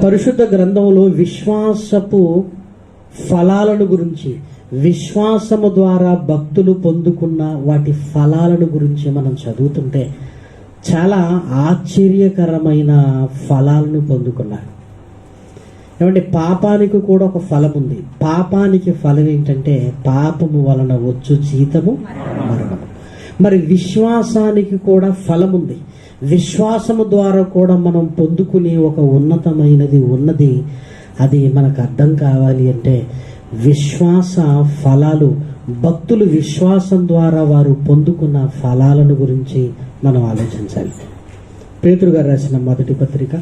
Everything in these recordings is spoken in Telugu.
పరిశుద్ధ గ్రంథంలో విశ్వాసపు ఫలాలను గురించి, విశ్వాసము ద్వారా భక్తులు పొందుకున్న వాటి ఫలాలను గురించి మనం చదువుతుంటే చాలా ఆశ్చర్యకరమైన ఫలాలను పొందుకున్నారు. ఏమంటే పాపానికి కూడా ఒక ఫలం ఉంది. పాపానికి ఫలం ఏంటంటే పాపము వలన వచ్చు జీతము మరణము. మరి విశ్వాసానికి కూడా ఫలం ఉంది. విశ్వాసము ద్వారా కూడా మనం పొందుకునే ఒక ఉన్నతమైనది ఉన్నది. అది మనకు అర్థం కావాలి అంటే విశ్వాస ఫలాలు, భక్తులు విశ్వాసం ద్వారా వారు పొందుకున్న ఫలాలను గురించి మనం ఆలోచించాలి. పేతురు గారు రాసిన మొదటి పత్రిక,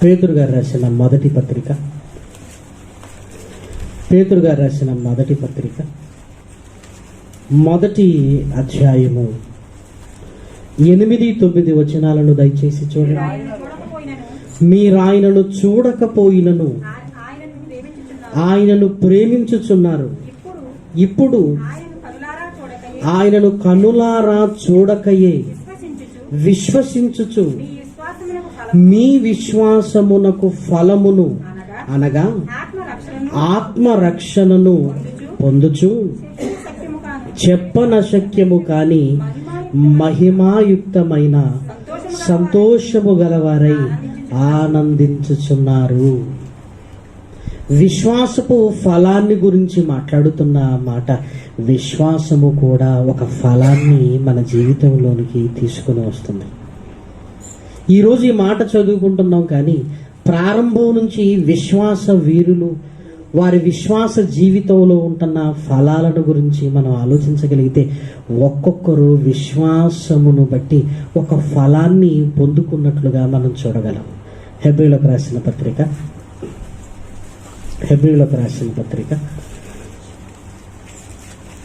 పేతురు గారు రాసిన మొదటి పత్రిక, పేతురు గారు రాసిన మొదటి పత్రిక మొదటి అధ్యాయము 8-9 వచనాలను దయచేసి చూడండి. మీరాయనను చూడకపోయినను ఆయనను ప్రేమించుచున్నారు. ఇప్పుడు ఆయనను కనులారా చూడకయే విశ్వసించుచు మీ విశ్వాసమునకు ఫలమును అనగా ఆత్మరక్షణను పొందుచు చెప్పనశక్యము కాని మహిమాయుక్తమైన సంతోషము గలవారై ఆనందించుచున్నారు. విశ్వాసపు ఫలాన్ని గురించి మాట్లాడుతున్న మాట, విశ్వాసము కూడా ఒక ఫలాన్ని మన జీవితంలోనికి తీసుకుని వస్తుంది. ఈరోజు ఈ మాట చదువుకుంటున్నాం, కానీ ప్రారంభం నుంచి విశ్వాస వీరులు వారి విశ్వాస జీవితంలో ఉంటున్న ఫలాలను గురించి మనం ఆలోచించగలిగితే ఒక్కొక్కరు విశ్వాసమును బట్టి ఒక ఫలాన్ని పొందుకున్నట్లుగా మనం చూడగలం. హెబ్రీయులకు రాసిన పత్రిక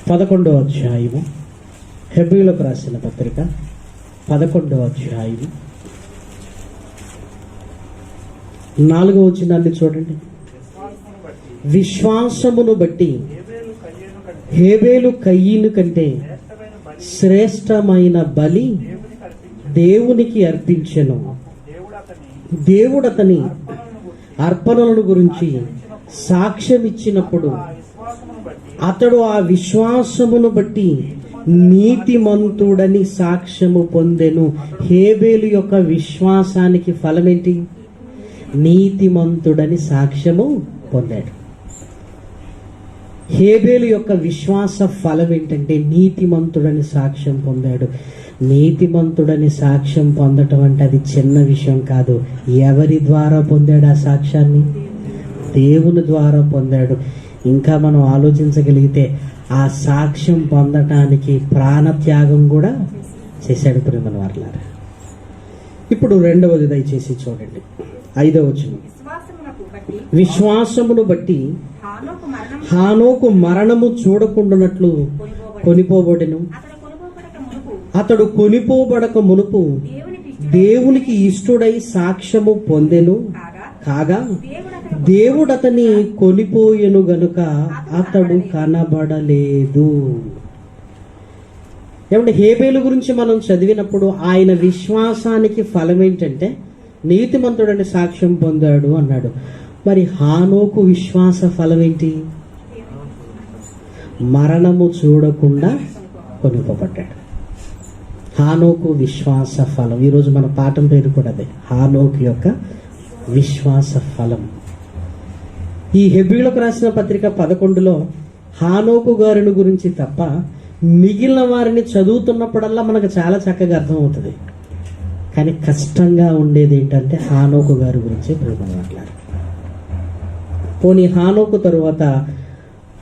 11వ అధ్యాయము, హెబ్రీయులకు రాసిన పత్రిక 11వ అధ్యాయము 4వ వచనాన్ని చూడండి. విశ్వాసమును బట్టి హేబేలు కయీను కంటే శ్రేష్టమైన బలి దేవునికి అర్పించెను. దేవుడు అతని అర్పణలను గురించి సాక్ష్యం ఇచ్చినప్పుడు అతడు ఆ విశ్వాసమును బట్టి నీతిమంతుడని సాక్ష్యము పొందెను. హేబేలు యొక్క విశ్వాసానికి ఫలమేంటి? నీతిమంతుడని సాక్ష్యము పొందాడు. హేబేలు యొక్క విశ్వాస ఫలం ఏంటంటే నీతిమంతుడని సాక్ష్యం పొందాడు. నీతిమంతుడని సాక్ష్యం పొందటం అంటే అది చిన్న విషయం కాదు. ఎవరి ద్వారా పొందాడు ఆ సాక్ష్యాన్ని? దేవుని ద్వారా పొందాడు. ఇంకా మనం ఆలోచించగలిగితే ఆ సాక్ష్యం పొందటానికి ప్రాణత్యాగం కూడా చేశాడు. ప్రేమల వారలారా, ఇప్పుడు రెండవది దయచేసి చూడండి, 5వ వచనం. విశ్వాసమును బట్టి హానోకు మరణము చూడకుండానట్లు కొనిపోబడెను. అతడు కొనిపోబడక మునుపు దేవునికి ఇష్టుడై సాక్ష్యము పొందెను. కాగా దేవుడు అతని కొనిపోయెను గనుక అతడు కనబడలేదు. ఏమంటే హేబేలు గురించి మనం చదివినప్పుడు ఆయన విశ్వాసానికి ఫలం ఏంటంటే నీతిమంతుడని సాక్ష్యం పొందాడు అన్నాడు. మరి హానోకు విశ్వాస ఫలం ఏంటి? మరణము చూడకుండా కొనుకోబడ్డాడు. హానోకు విశ్వాస ఫలం. ఈరోజు మన పాఠం పేరు కూడా అదే, హానోకు యొక్క విశ్వాస ఫలం. ఈ హెబ్రీయులకు రాసిన పత్రిక 11లో హానోకు గారిని గురించి తప్ప మిగిలిన వారిని చదువుతున్నప్పుడల్లా మనకు చాలా చక్కగా అర్థమవుతుంది. కానీ కష్టంగా ఉండేది ఏంటంటే హానోకు గారి గురించి మాట్లాడారు. పోనీ హానోకు తరువాత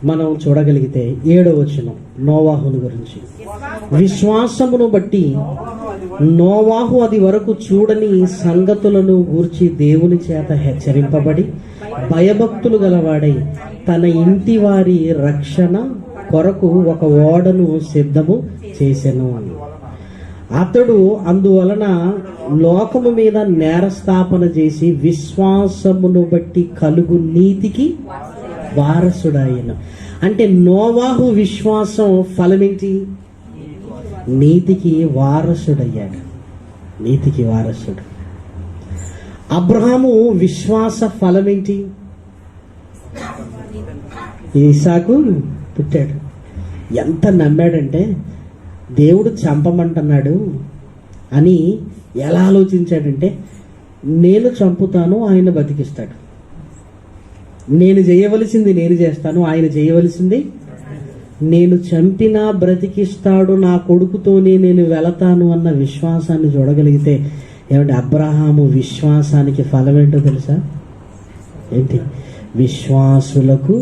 మనం చూడగలిగితే 7వ వచనం నోవాహుని గురించి. విశ్వాసమును బట్టి నోవాహు అది వరకు చూడని సంగతులను గూర్చి దేవుని చేత హెచ్చరింపబడి భయభక్తులు గలవాడై తన ఇంటి వారి రక్షణ కొరకు ఒక ఓడను సిద్ధము చేసెను. అతడు అందువలన లోకము మీద నేరస్థాపన చేసి విశ్వాసమును బట్టి కలుగు నీతికి వారసుడాయను. అంటే నోవాహు విశ్వాసం ఫలమేంటి? నీతికి వారసుడయ్యాడు. నీతికి వారసుడు. అబ్రహాము విశ్వాస ఫలం ఏంటి? ఇస్సాకు పుట్టాడు. ఎంత నమ్మాడంటే దేవుడు చంపమంటున్నాడు అని ఎలా ఆలోచించాడంటే, నేను చంపుతాను, ఆయన బతికిస్తాడు. నేను చేయవలసింది నేను చేస్తాను, ఆయన చేయవలసింది నేను చంపినా బ్రతికిస్తాడు, నా కొడుకుతోనే నేను వెళతాను అన్న విశ్వాసాన్ని చూడగలిగితే ఏమంటే అబ్రహాము విశ్వాసానికి ఫలం ఏంటో తెలుసా? ఏంటి? విశ్వాసులకు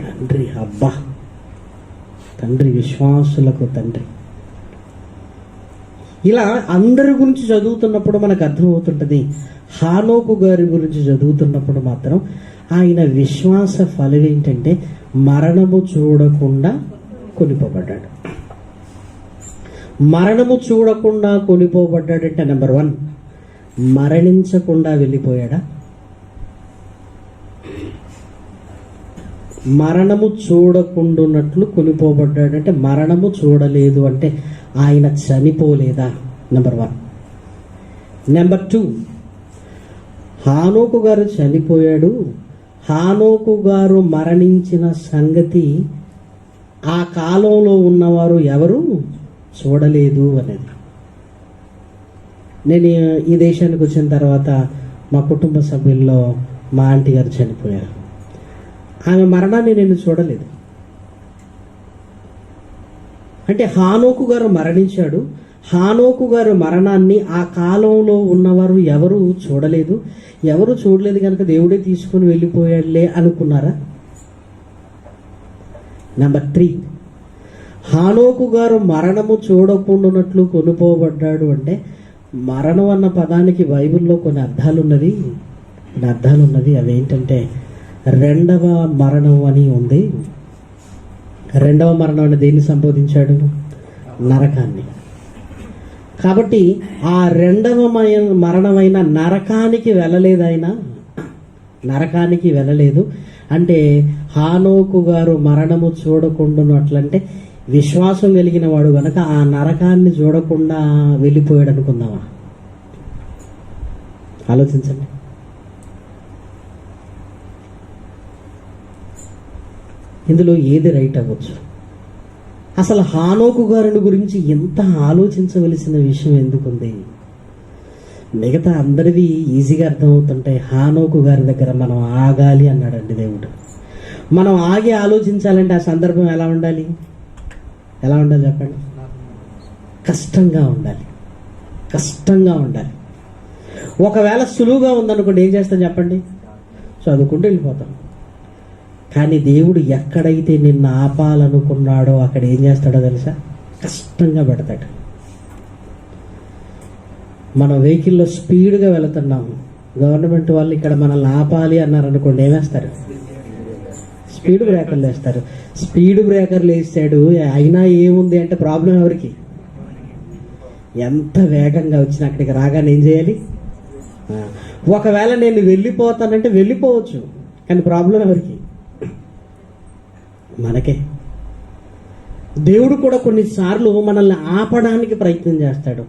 తండ్రి. అబ్బా, తండ్రి, విశ్వాసులకు తండ్రి. ఇలా అందరి గురించి చదువుతున్నప్పుడు మనకు అర్థమవుతుంటది. హానోకు గారి గురించి చదువుతున్నప్పుడు మాత్రం ఆయన విశ్వాస ఫలం ఏంటంటే మరణము చూడకుండా కొనిపోబడ్డాడు. మరణము చూడకుండా కొనిపోబడ్డాడంటే నెంబర్ 1, మరణించకుండా వెళ్ళిపోయాడా? మరణము చూడకుండాన్నట్లు కొనిపోబడ్డాడంటే మరణము చూడలేదు అంటే ఆయన చనిపోలేదా? నెంబర్ 1. నెంబర్ 2, హానోకు గారు చనిపోయాడు. హానోకు గారు మరణించిన సంగతి ఆ కాలంలో ఉన్నవారు ఎవరు చూడలేదు అనేది. నేను ఈ దేశానికి వచ్చిన తర్వాత మా కుటుంబ సభ్యుల్లో మా ఆంటీ గారు చనిపోయారు. ఆమె మరణాన్ని నేను చూడలేదు. అంటే హానోకు గారు మరణించాడు. హానోకు గారు మరణాన్ని ఆ కాలంలో ఉన్నవారు ఎవరు చూడలేదు. ఎవరు చూడలేదు కనుక దేవుడే తీసుకుని వెళ్ళిపోయాడులే అనుకున్నారా? నెంబర్ 3, హానోకు గారు మరణము చూడకుండానట్లు కొనుపోబడ్డాడు అంటే మరణం అన్న పదానికి బైబిల్లో కొన్ని అర్థాలు ఉన్నది. అవేంటంటే రెండవ మరణం అని ఉంది. రెండవ మరణం అని దేన్ని సంబోధించాడు? నరకాన్ని. కాబట్టి ఆ రెండవ మరణమైన నరకానికి వెళ్ళలేదు. అంటే హానోకు గారు మరణము చూడకుండానట్లంటే విశ్వాసం కలిగిన వాడు గనక ఆ నరకాన్ని చూడకుండా వెళ్ళిపోయాడు అనుకుందామా? ఆలోచించండి. ఇందులో ఏది రైట్ అవ్వచ్చు? అసలు హానోకు గారిని గురించి ఎంత ఆలోచించవలసిన విషయం ఎందుకుంది? మిగతా అందరివి ఈజీగా అర్థమవుతుంటే హానోకు గారి దగ్గర మనం ఆగాలి అన్నాడండి దేవుడు. మనం ఆగి ఆలోచించాలంటే ఆ సందర్భం ఎలా ఉండాలి చెప్పండి? కష్టంగా ఉండాలి. ఒకవేళ సులువుగా ఉందనుకోండి, ఏం చేస్తాం చెప్పండి? చదువుకుంటూ వెళ్ళిపోతాం. కానీ దేవుడు ఎక్కడైతే నిన్ను ఆపాలనుకున్నాడో అక్కడ ఏం చేస్తాడో తెలుసా? కష్టంగా పెడతాడు. మనం వెహికల్లో స్పీడ్గా వెళుతున్నాము. గవర్నమెంట్ వాళ్ళు ఇక్కడ మనల్ని ఆపాలి అన్నారనుకోండి, ఏమేస్తారు? స్పీడ్ బ్రేకర్లు వేస్తారు. స్పీడ్ బ్రేకర్లు వేసాడు, అయినా ఏముంది అంటే ప్రాబ్లం ఎవరికి? ఎంత వేగంగా వచ్చినా అక్కడికి రాగానే ఏం చేయాలి? ఒకవేళ నేను వెళ్ళిపోతానంటే వెళ్ళిపోవచ్చు, కానీ ప్రాబ్లం ఎవరికి? మనకే. దేవుడు కూడా కొన్నిసార్లు మనల్ని ఆపడానికి ప్రయత్నం చేస్తాడు.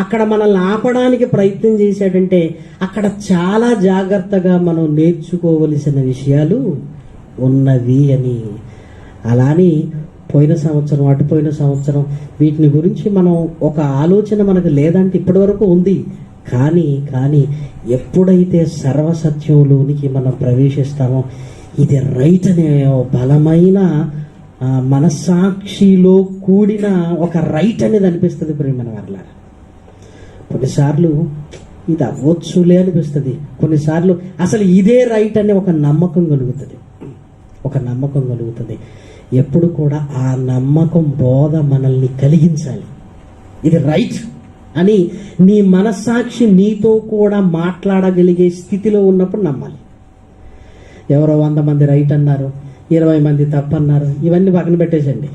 అక్కడ మనల్ని ఆపడానికి ప్రయత్నం చేశాడంటే అక్కడ చాలా జాగ్రత్తగా మనం నేర్చుకోవలసిన విషయాలు ఉన్నవి అని. అలాని పోయిన సంవత్సరం, అటుపోయిన సంవత్సరం వీటిని గురించి మనం ఒక ఆలోచన మనకు లేదంటే ఇప్పటి వరకు ఉంది. కానీ ఎప్పుడైతే సర్వసత్యంలోనికి మనం ప్రవేశిస్తామో ఇది రైట్ అనే బలమైన మనస్సాక్షిలో కూడిన ఒక రైట్ అనేది అనిపిస్తుంది. ప్రియమైన వారలారా, కొన్నిసార్లు ఇది అవ్వచ్చులే అనిపిస్తుంది. కొన్నిసార్లు అసలు ఇదే రైట్ అనే ఒక నమ్మకం కలుగుతుంది. ఎప్పుడు కూడా ఆ నమ్మకం బోధ మనల్ని కలిగించాలి. ఇది రైట్ అని నీ మనస్సాక్షి నీతో కూడా మాట్లాడగలిగే స్థితిలో ఉన్నప్పుడు నమ్మాలి. ఎవరో 100 మంది రైట్ అన్నారు, 20 మంది తప్పన్నారు, ఇవన్నీ పక్కన పెట్టేసండి.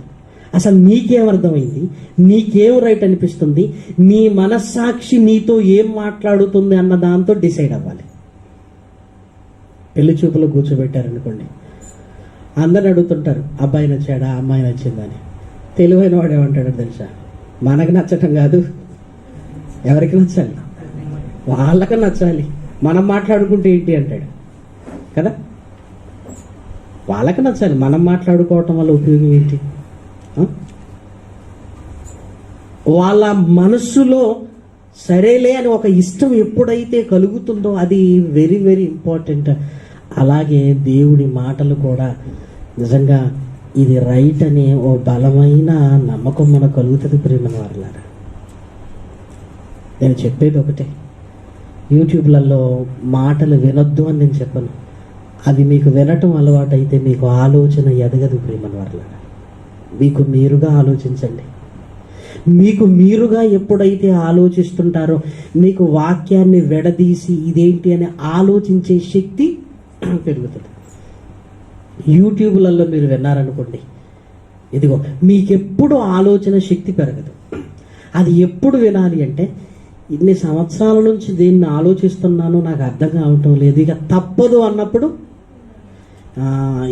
అసలు నీకేం అర్థమైంది? నీకేం రైట్ అనిపిస్తుంది? నీ మనస్సాక్షి నీతో ఏం మాట్లాడుతుంది అన్న దాంతో డిసైడ్ అవ్వాలి. పెళ్లి చూపులో కూర్చోబెట్టారనుకోండి, అందరిని అడుగుతుంటారు, అబ్బాయి నచ్చాడా, అమ్మాయి నచ్చిందని. తెలివైన వాడు ఏమంటాడో తెలుసా? మనకు నచ్చటం కాదు, ఎవరికి నచ్చాలి? వాళ్ళకి నచ్చాలి. మనం మాట్లాడుకుంటే ఏంటి అంటాడు కదా. వాళ్ళకి నచ్చాలి, మనం మాట్లాడుకోవటం వల్ల ఉపయోగం ఏంటి? వాళ్ళ మనస్సులో సరేలే అని ఒక ఇష్టం ఎప్పుడైతే కలుగుతుందో అది వెరీ వెరీ ఇంపార్టెంట్. అలాగే దేవుడి మాటలు కూడా నిజంగా ఇది రైట్ అనే ఓ బలమైన నమ్మకం మనకు కలుగుతుంది ప్రియమైన వారులారా. నేను చెప్పేది ఒకటే, యూట్యూబ్లలో మాటలు వినొద్దు అని నేను చెప్పను. అది మీకు వినటం అలవాటు అయితే మీకు ఆలోచన ఎదగదు ప్రియమైన వారులారా. మీకు మీరుగా ఆలోచించండి. మీకు మీరుగా ఎప్పుడైతే ఆలోచిస్తుంటారో మీకు వాక్యాన్ని విడదీసి ఇదేంటి అని ఆలోచించే శక్తి పెరుగుతుంది. యూట్యూబ్లలో మీరు విన్నారనుకోండి, ఇదిగో మీకెప్పుడు ఆలోచన శక్తి పెరగదు. అది ఎప్పుడు వినాలి అంటే, ఇన్ని సంవత్సరాల నుంచి దీన్ని ఆలోచిస్తున్నాను, నాకు అర్థం కావటం లేదు, ఇక తప్పదు అన్నప్పుడు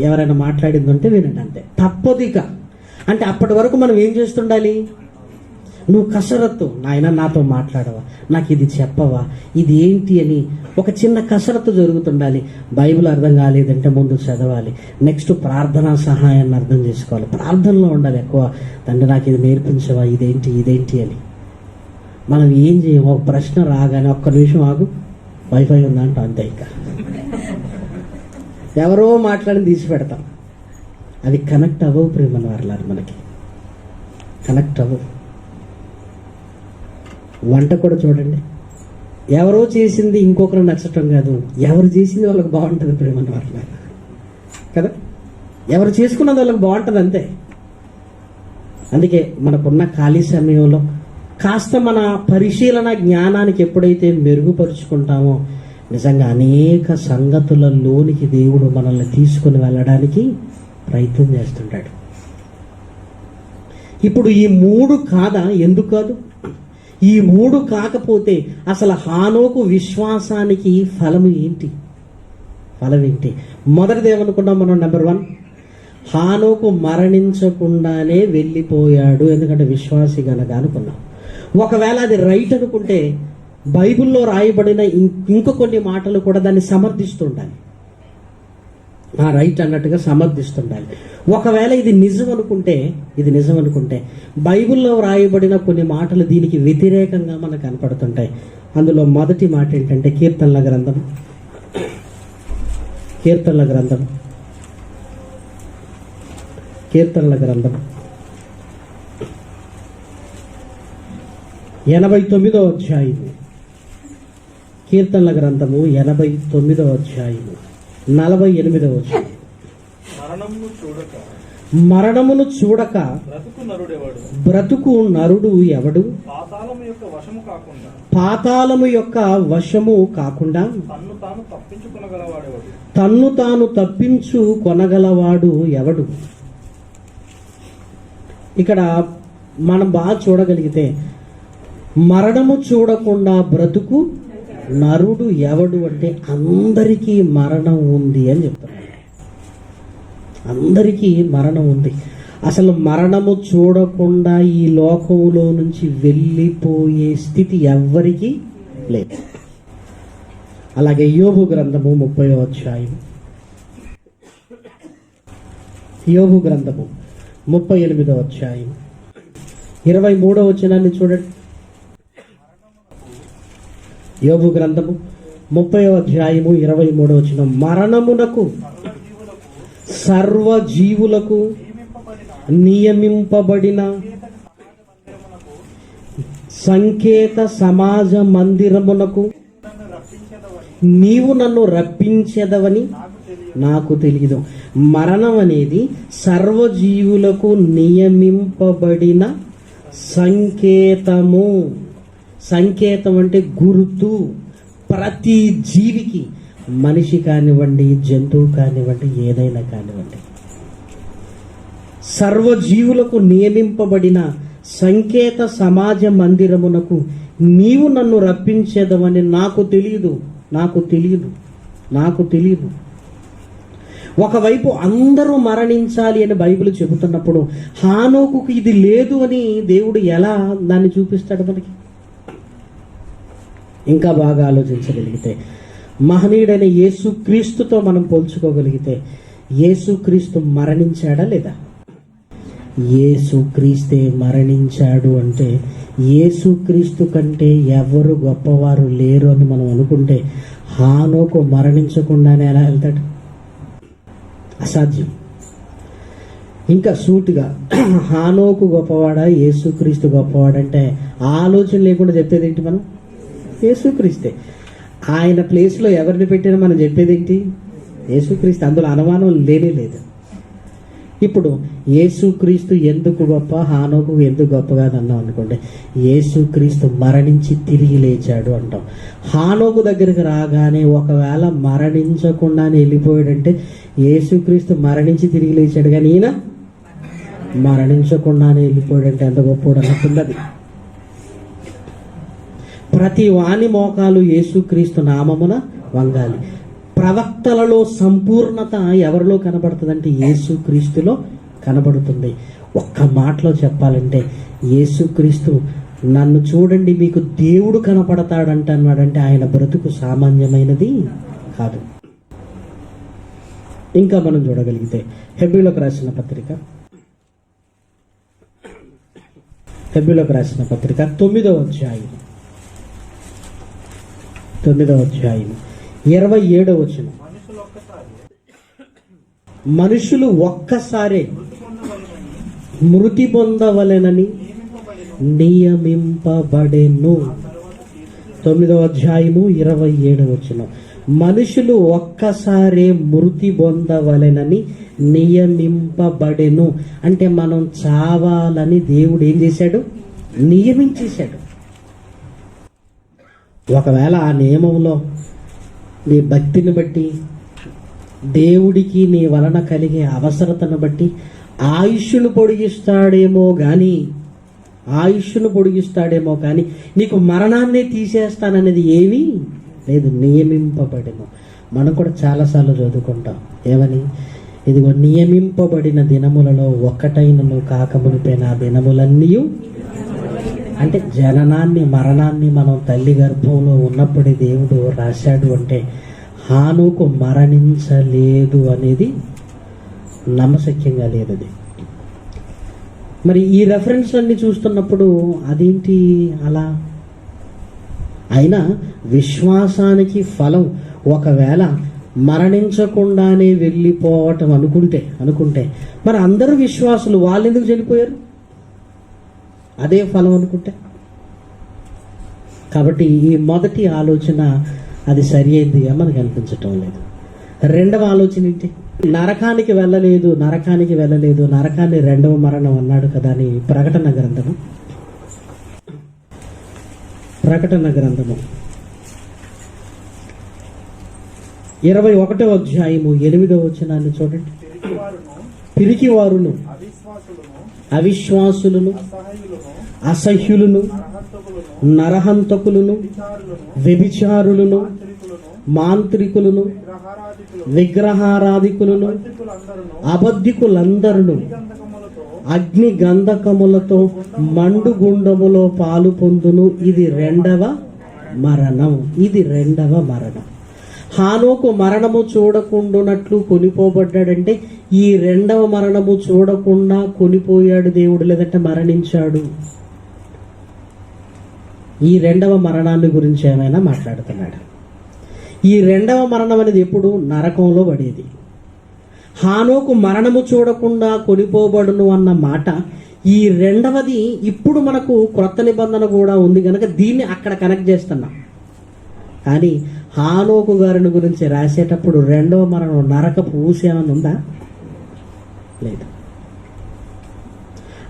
ఎవరైనా మాట్లాడింది ఉంటే వినండి, అంతే. తప్పదు ఇక అంటే అప్పటి వరకు మనం ఏం చేస్తుండాలి? నువ్వు కసరత్తు, నాయన నాతో మాట్లాడవా, నాకు ఇది చెప్పవా, ఇది ఏంటి అని ఒక చిన్న కసరత్తు జరుగుతుండాలి. బైబిల్ అర్థం కాలేదంటే ముందు చదవాలి, నెక్స్ట్ ప్రార్థనా సహాయాన్ని అర్థం చేసుకోవాలి, ప్రార్థనలో ఉండాలి ఎక్కువ. తండ్రి నాకు ఇది నేర్పించవా, ఇదేంటి అని. మనం ఏం చేయము, ఒక ప్రశ్న రాగానే ఒక్క నిమిషం ఆగు, వైఫై ఉందంట, అంతే. ఇంకా ఎవరో మాట్లాడి తీసి పెడతాం, అవి కనెక్ట్ అవ్వవు ప్రేమల వారలారు, మనకి కనెక్ట్ అవ్వవు. వంట కూడా చూడండి, ఎవరో చేసింది ఇంకొకరు నచ్చటం కాదు, ఎవరు చేసింది వాళ్ళకి బాగుంటుంది ప్రేమల వారలారు కదా. ఎవరు చేసుకున్నది వాళ్ళకి బాగుంటుంది, అంతే. అందుకే మనకున్న ఖాళీ సమయంలో కాస్త మన పరిశీలన జ్ఞానానికి ఎప్పుడైతే మెరుగుపరుచుకుంటామో నిజంగా అనేక సంగతులలోనికి దేవుడు మనల్ని తీసుకుని వెళ్ళడానికి ప్రయత్నం చేస్తుంటాడు. ఇప్పుడు ఈ 3 కాదా? ఎందుకు కాదు? ఈ 3 కాకపోతే అసలు హానోకు విశ్వాసానికి ఫలం ఏంటి? మొదటిది ఏమనుకున్నాం మనం? నెంబర్ 1, హానోకు మరణించకుండానే వెళ్ళిపోయాడు, ఎందుకంటే విశ్వాసి గనక అనుకున్నాం. ఒకవేళ అది రైట్ అనుకుంటే బైబిల్లో రాయబడిన ఇంకో కొన్ని మాటలు కూడా దాన్ని సమర్థిస్తుండాలి, రైట్ అన్నట్టుగా సమర్థిస్తుండాలి. ఒకవేళ ఇది నిజం అనుకుంటే బైబిల్లో రాయబడిన కొన్ని మాటలు దీనికి వ్యతిరేకంగా మనకు కనపడుతుంటాయి. అందులో మొదటి మాట ఏంటంటే కీర్తనల గ్రంథం 89వ అధ్యాయం. కీర్తనల గ్రంథము 89వ అధ్యాయం 48వ వచనం. మరణమును చూడక బ్రతుకు నరుడు ఎవడు? పాతాళము యొక్క వశము కాకుండా తన్ను తాను తప్పించు కొనగలవాడు ఎవడు? ఇక్కడ మనం బాగా చూడగలిగితే మరణము చూడకుండా బ్రతుకు నరుడు ఎవడు అంటే అందరికీ మరణం ఉంది అని చెప్తున్నాడు. అందరికీ మరణం ఉంది. అసలు మరణము చూడకుండా ఈ లోకంలో నుంచి వెళ్ళిపోయే స్థితి ఎవ్వరికీ లేదు. అలాగే యోబు గ్రంథము 30వ అధ్యాయం, యోబు గ్రంథము 38వ అధ్యాయం 23వ వచనాన్ని చూడండి. యోబు గ్రంథము 30వ అధ్యాయము 23వ వచనం. మరణమునకు సర్వజీవులకు నియమింపబడిన సంకేత సమాజ మందిరమునకు నీవు నన్ను రప్పించెదవని నాకు తెలియదు. మరణం అనేది సర్వజీవులకు నియమింపబడిన సంకేతము. సంకేతం అంటే గుర్తు. ప్రతి జీవికి, మనిషి కానివ్వండి, జంతువు కానివ్వండి, ఏదైనా కానివ్వండి, సర్వజీవులకు నియమింపబడిన సంకేత సమాజ మందిరమునకు నీవు నన్ను రప్పించేదవని నాకు తెలియదు. ఒకవైపు అందరూ మరణించాలి అని బైబిల్ చెబుతున్నప్పుడు హానోకుకు ఇది లేదు అని దేవుడు ఎలా దాన్ని చూపిస్తాడు మనకి? ఇంకా బాగా ఆలోచించగలిగితే మహనీయుడైన యేసుక్రీస్తుతో మనం పోల్చుకోగలిగితే యేసుక్రీస్తు మరణించాడా లేదా? యేసుక్రీస్తే మరణించాడు అంటే యేసుక్రీస్తు కంటే ఎవరు గొప్పవారు లేరు అని మనం అనుకుంటే హానోకు మరణించకుండానే ఎలా వెళ్తాడు? అసాధ్యం. ఇంకా సూటిగా హానోకు గొప్పవాడా యేసుక్రీస్తు గొప్పవాడంటే ఆలోచన లేకుండా చెప్పేది ఏంటి? మనం యేసుక్రీస్తే. ఆయన ప్లేస్లో ఎవరిని పెట్టినా మనం చెప్పేది ఏంటి? యేసుక్రీస్తు. అందులో అనుమానం లేనే లేదు. ఇప్పుడు యేసుక్రీస్తు ఎందుకు గొప్ప, హానోకు ఎందుకు గొప్ప కాదన్నాం అనుకోండి, యేసుక్రీస్తు మరణించి తిరిగి లేచాడు అంటాం. హానోకు దగ్గరికి రాగానే ఒకవేళ మరణించకుండానే వెళ్ళిపోయాడంటే యేసుక్రీస్తు మరణించి తిరిగి లేచాడు, కానీ ఈయన మరణించకుండానే వెళ్ళిపోయాడంటే ఎంత గొప్పవాడు అన్నట్టున్నది. ప్రతి వాని మోకాలు యేసుక్రీస్తు నామమున వంగాలి. ప్రవక్తలలో సంపూర్ణత ఎవరిలో కనబడుతుందంటే యేసుక్రీస్తులో కనబడుతుంది. ఒక్క మాటలో చెప్పాలంటే యేసుక్రీస్తు నన్ను చూడండి మీకు దేవుడు కనపడతాడంటున్నాడంటే ఆయన బ్రతుకు సామాన్యమైనది కాదు. ఇంకా మనం చూడగలిగితే హెబ్రీయులకు రాసిన పత్రిక 9వ అధ్యాయం 27వ వచనం. మనుషులు ఒక్కసారే మృతి పొందవలెనని నియమింపబడెను. 9వ అధ్యాయము 27వ వచనం. మనుషులు ఒక్కసారే మృతి పొందవలెనని నియమింపబడెను అంటే మనం చావాలని దేవుడు ఏం చేశాడు? నియమించేశాడు. ఒకవేళ ఆ నియమంలో నీ భక్తిని బట్టి, దేవుడికి నీ వలన కలిగే అవసరతను బట్టి ఆయుష్ను పొడిగిస్తాడేమో కానీ నీకు మరణాన్ని తీసేస్తాననేది ఏమీ లేదు. నియమింపబడిన. మనం కూడా చాలాసార్లు చదువుకుంటాం ఏమని? ఇదిగో నియమింపబడిన దినములలో ఒక్కటైనను కాకమునిపైన ఆ దినములన్నీ అంటే జననాన్ని మరణాన్ని మనం తల్లి గర్భంలో ఉన్నప్పుడే దేవుడు రాశాడు అంటే హానోకు మరణించలేదు అనేది నమ్మశక్యంగా లేదు. అది మరి ఈ రెఫరెన్స్ అన్ని చూస్తున్నప్పుడు అదేంటి అలా? అయినా విశ్వాసానికి ఫలం ఒకవేళ మరణించకుండానే వెళ్ళిపోవటం అనుకుంటే మరి అందరూ విశ్వాసులు, వాళ్ళు ఎందుకు చనిపోయారు? అదే ఫలం అనుకుంటే. కాబట్టి ఈ మొదటి ఆలోచన అది సరి అయిందిగా మనకు అనిపించటం లేదు. రెండవ ఆలోచన ఏంటి? నరకానికి వెళ్ళలేదు, నరకాన్ని రెండవ మరణం అన్నాడు కదా అని ప్రకటన గ్రంథము 21వ అధ్యాయము 8వ వచనాన్ని చూడండి. పిరికివారును అవిశ్వాసులను అసహ్యులను నరహంతకులను వ్యభిచారులను మాంత్రికులను విగ్రహారాధికులను అబద్ధికులందరూ అగ్ని గంధకములతో మండుగుండములో పాలు పొందును. ఇది రెండవ మరణం. హానోకు మరణము చూడకుండానట్లు కొనిపోబడ్డాడంటే ఈ రెండవ మరణము చూడకుండా కొనిపోయాడు దేవుడు, లేదంటే మరణించాడు. ఈ రెండవ మరణాన్ని గురించి ఏమైనా మాట్లాడుతున్నాడు? ఈ రెండవ మరణం అనేది ఎప్పుడు? నరకంలో పడేది. హానోకు మరణము చూడకుండా కొనిపోబడును అన్న మాట, ఈ రెండవది ఇప్పుడు మనకు క్రొత్త నిబంధన కూడా ఉంది కనుక దీన్ని అక్కడ కనెక్ట్ చేస్తున్నాం. కానీ హానోకు గారిని గురించి రాసేటప్పుడు రెండవ మరణం నరకపు ఊసేమని ఉందా? లేదు.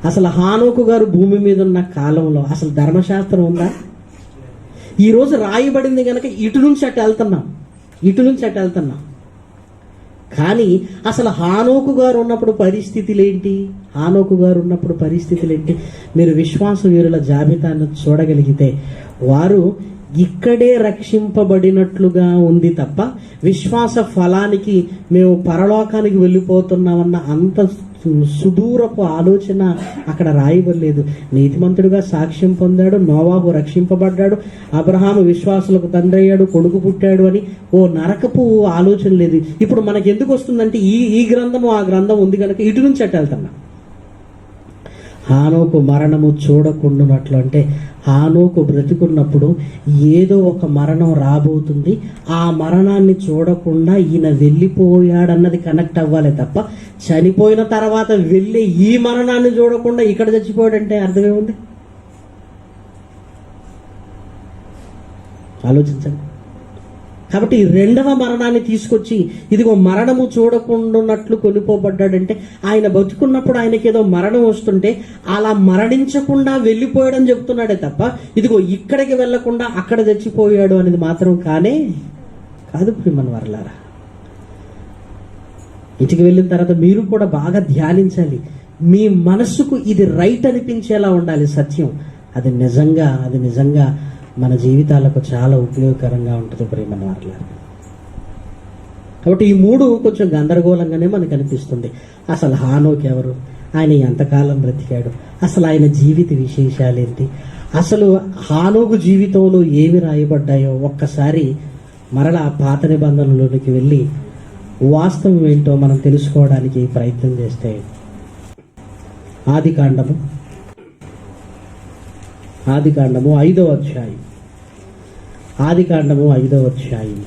అసలు హానోకు గారు భూమి మీద ఉన్న కాలంలో అసలు ధర్మశాస్త్రం ఉందా? ఈరోజు రాయబడింది కనుక ఇటు నుంచి అటు వెళ్తున్నాం. కానీ అసలు హానోకు గారు ఉన్నప్పుడు పరిస్థితులు ఏంటి? మీరు విశ్వాస వీరుల జాబితాను చూడగలిగితే వారు ఇక్కడే రక్షింపబడినట్లుగా ఉంది తప్ప విశ్వాస ఫలానికి మేము పరలోకానికి వెళ్ళిపోతున్నామన్న అంత సుదూరపు ఆలోచన అక్కడ రాయబడలేదు. నీతిమంతుడుగా సాక్ష్యం పొందాడు, నోవాహు రక్షింపబడ్డాడు, అబ్రహాము విశ్వాసులకు తండ్రి అయ్యాడు, కొడుకు పుట్టాడు అని ఓ నరకపు ఆలోచన లేదు. ఇప్పుడు మనకి ఎందుకు వస్తుందంటే ఈ గ్రంథము ఆ గ్రంథం ఉంది కనుక ఇటు నుంచి అట్టు వెళ్తున్నా. హానోకు మరణము చూడకుండానట్లు, అంటే హానోకు బ్రతికున్నప్పుడు ఏదో ఒక మరణం రాబోతుంది, ఆ మరణాన్ని చూడకుండా ఈయన వెళ్ళిపోయాడన్నది కనెక్ట్ అవ్వాలి తప్ప చనిపోయిన తర్వాత వెళ్ళి ఈ మరణాన్ని చూడకుండా ఇక్కడ చచ్చిపోయాడంటే అర్థమేముంది? ఆలోచించండి. కాబట్టి ఈ రెండవ మరణాన్ని తీసుకొచ్చి ఇదిగో మరణము చూడకుండాన్నట్లు కొనిపోబడ్డాడంటే ఆయన బతుకున్నప్పుడు ఆయనకి ఏదో మరణం వస్తుంటే అలా మరణించకుండా వెళ్ళిపోయాడని చెప్తున్నాడే తప్ప ఇదిగో ఇక్కడికి వెళ్లకుండా అక్కడ చచ్చిపోయాడు అనేది మాత్రం కాదు ప్రియమైన వారలారా. ఇంటికి వెళ్ళిన తర్వాత మీరు కూడా బాగా ధ్యానించాలి. మీ మనస్సుకు ఇది రైట్ అనిపించేలా ఉండాలి సత్యం. అది నిజంగా మన జీవితాలకు చాలా ఉపయోగకరంగా ఉంటుంది ప్రియమైన వారలారా. కాబట్టి ఈ మూడు కొంచెం గందరగోళంగానే మనకు అనిపిస్తుంది. అసలు హానోకు ఎవరు, ఆయన ఎంతకాలం బ్రతికాడు, అసలు ఆయన జీవిత విశేషాలు ఏంటి, అసలు హానోకు జీవితంలో ఏమి రాయబడ్డాయో ఒక్కసారి మరలా పాత నిబంధనలోనికి వెళ్ళి వాస్తవం ఏంటో మనం తెలుసుకోవడానికి ప్రయత్నం చేస్తే ఆదికాండము 5వ అధ్యాయం. ఆదికాండము 5వ అధ్యాయం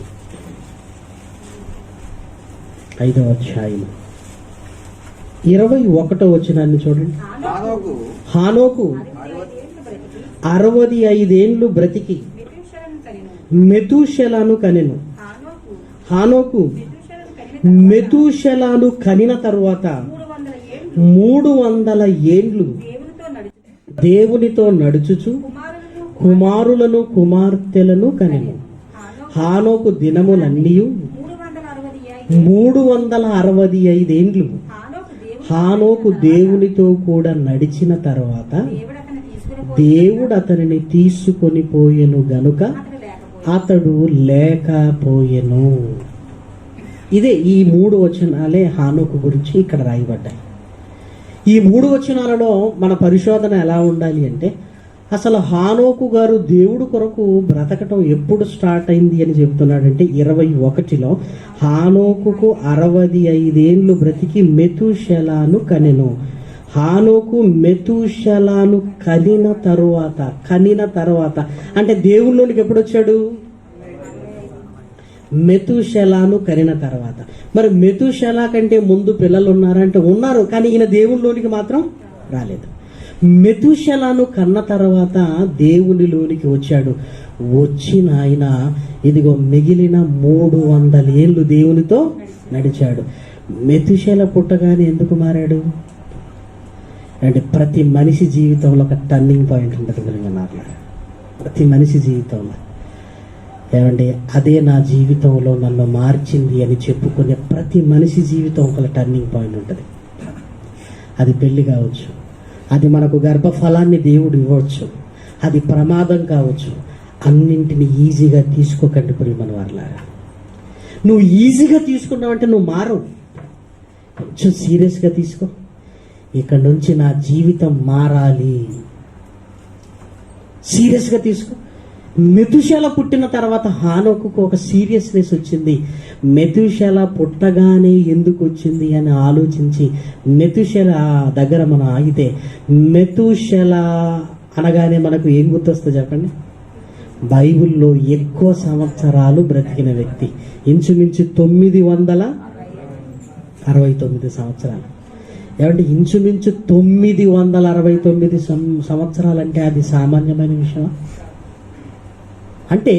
21వ వచనాన్ని చూడండి. హానోకు 65 ఏండ్లు బ్రతికి మెతూషెలను కనెను. హానోకు మెతూషెలను కనిన తరువాత 300 ఏండ్లు దేవునితో నడుచుచు కుమారులను కుమార్తెలను కనెను. హానోకు దినములన్నీ 365 ఏండ్లు హానోకు దేవునితో కూడా నడిచిన తర్వాత దేవుడు అతనిని తీసుకొని పోయెను గనుక అతడు లేకపోయెను. ఇదే ఈ 3 వచనాలే హానోకు గురించి ఇక్కడ రాయబడ్డాయి. ఈ 3 వచనాలలో మన పరిశోధన ఎలా ఉండాలి అంటే అసలు హానోకు గారు దేవుడు కొరకు బ్రతకటం ఎప్పుడు స్టార్ట్ అయింది అని చెప్తున్నాడంటే 21లో హానోకుకు 65 ఏండ్లు బ్రతికి మెతూషెలను కనెను. హానోకు మెతూషెలను కనిన తరువాత అంటే దేవుళ్ళలోనికి ఎప్పుడు వచ్చాడు? మెతూషెలను కనిన తర్వాత. మరి మెతూషెల కంటే ముందు పిల్లలు ఉన్నారంటే ఉన్నారు, కానీ ఈయన దేవునిలోనికి మాత్రం రాలేదు. మెతూషెలను కన్న తర్వాత దేవునిలోనికి వచ్చాడు. వచ్చిన ఆయన ఇదిగో మిగిలిన 300 ఏళ్ళు దేవునితో నడిచాడు. మెతూషెల పుట్టగానే ఎందుకు మారాడు అంటే ప్రతి మనిషి జీవితంలో ఒక టర్నింగ్ పాయింట్ ఉంటుంది. ప్రతి మనిషి జీవితంలో ఏమంటే అదే నా జీవితంలో నన్ను మార్చింది అని చెప్పుకునే ప్రతి మనిషి జీవితం ఒక టర్నింగ్ పాయింట్ ఉంటుంది. అది పెళ్లి కావచ్చు, అది మనకు గర్భఫలాన్ని దేవుడు ఇవ్వచ్చు, అది ప్రమాదం కావచ్చు. అన్నింటిని ఈజీగా తీసుకోకండి ప్రియమైన వారలారా. నువ్వు ఈజీగా తీసుకున్నావంటే నువ్వు మారవు. కొంచెం సీరియస్గా తీసుకో. ఇక్కడ నుంచి నా జీవితం మారాలి, సీరియస్గా తీసుకో. మెతూషెల పుట్టిన తర్వాత హానోకుకు ఒక సీరియస్నెస్ వచ్చింది. మెతూషెల పుట్టగానే ఎందుకు వచ్చింది అని ఆలోచించి మెతూషెల దగ్గర మనం ఆగితే మెతూషెల అనగానే మనకు ఏం గుర్తొస్తుంది చెప్పండి? బైబిల్లో ఎక్కువ సంవత్సరాలు బ్రతికిన వ్యక్తి, ఇంచుమించు 969 సంవత్సరాలు. ఏమంటే ఇంచుమించు 969 సంవత్సరాలు అంటే అది సామాన్యమైన విషయమా? అంటే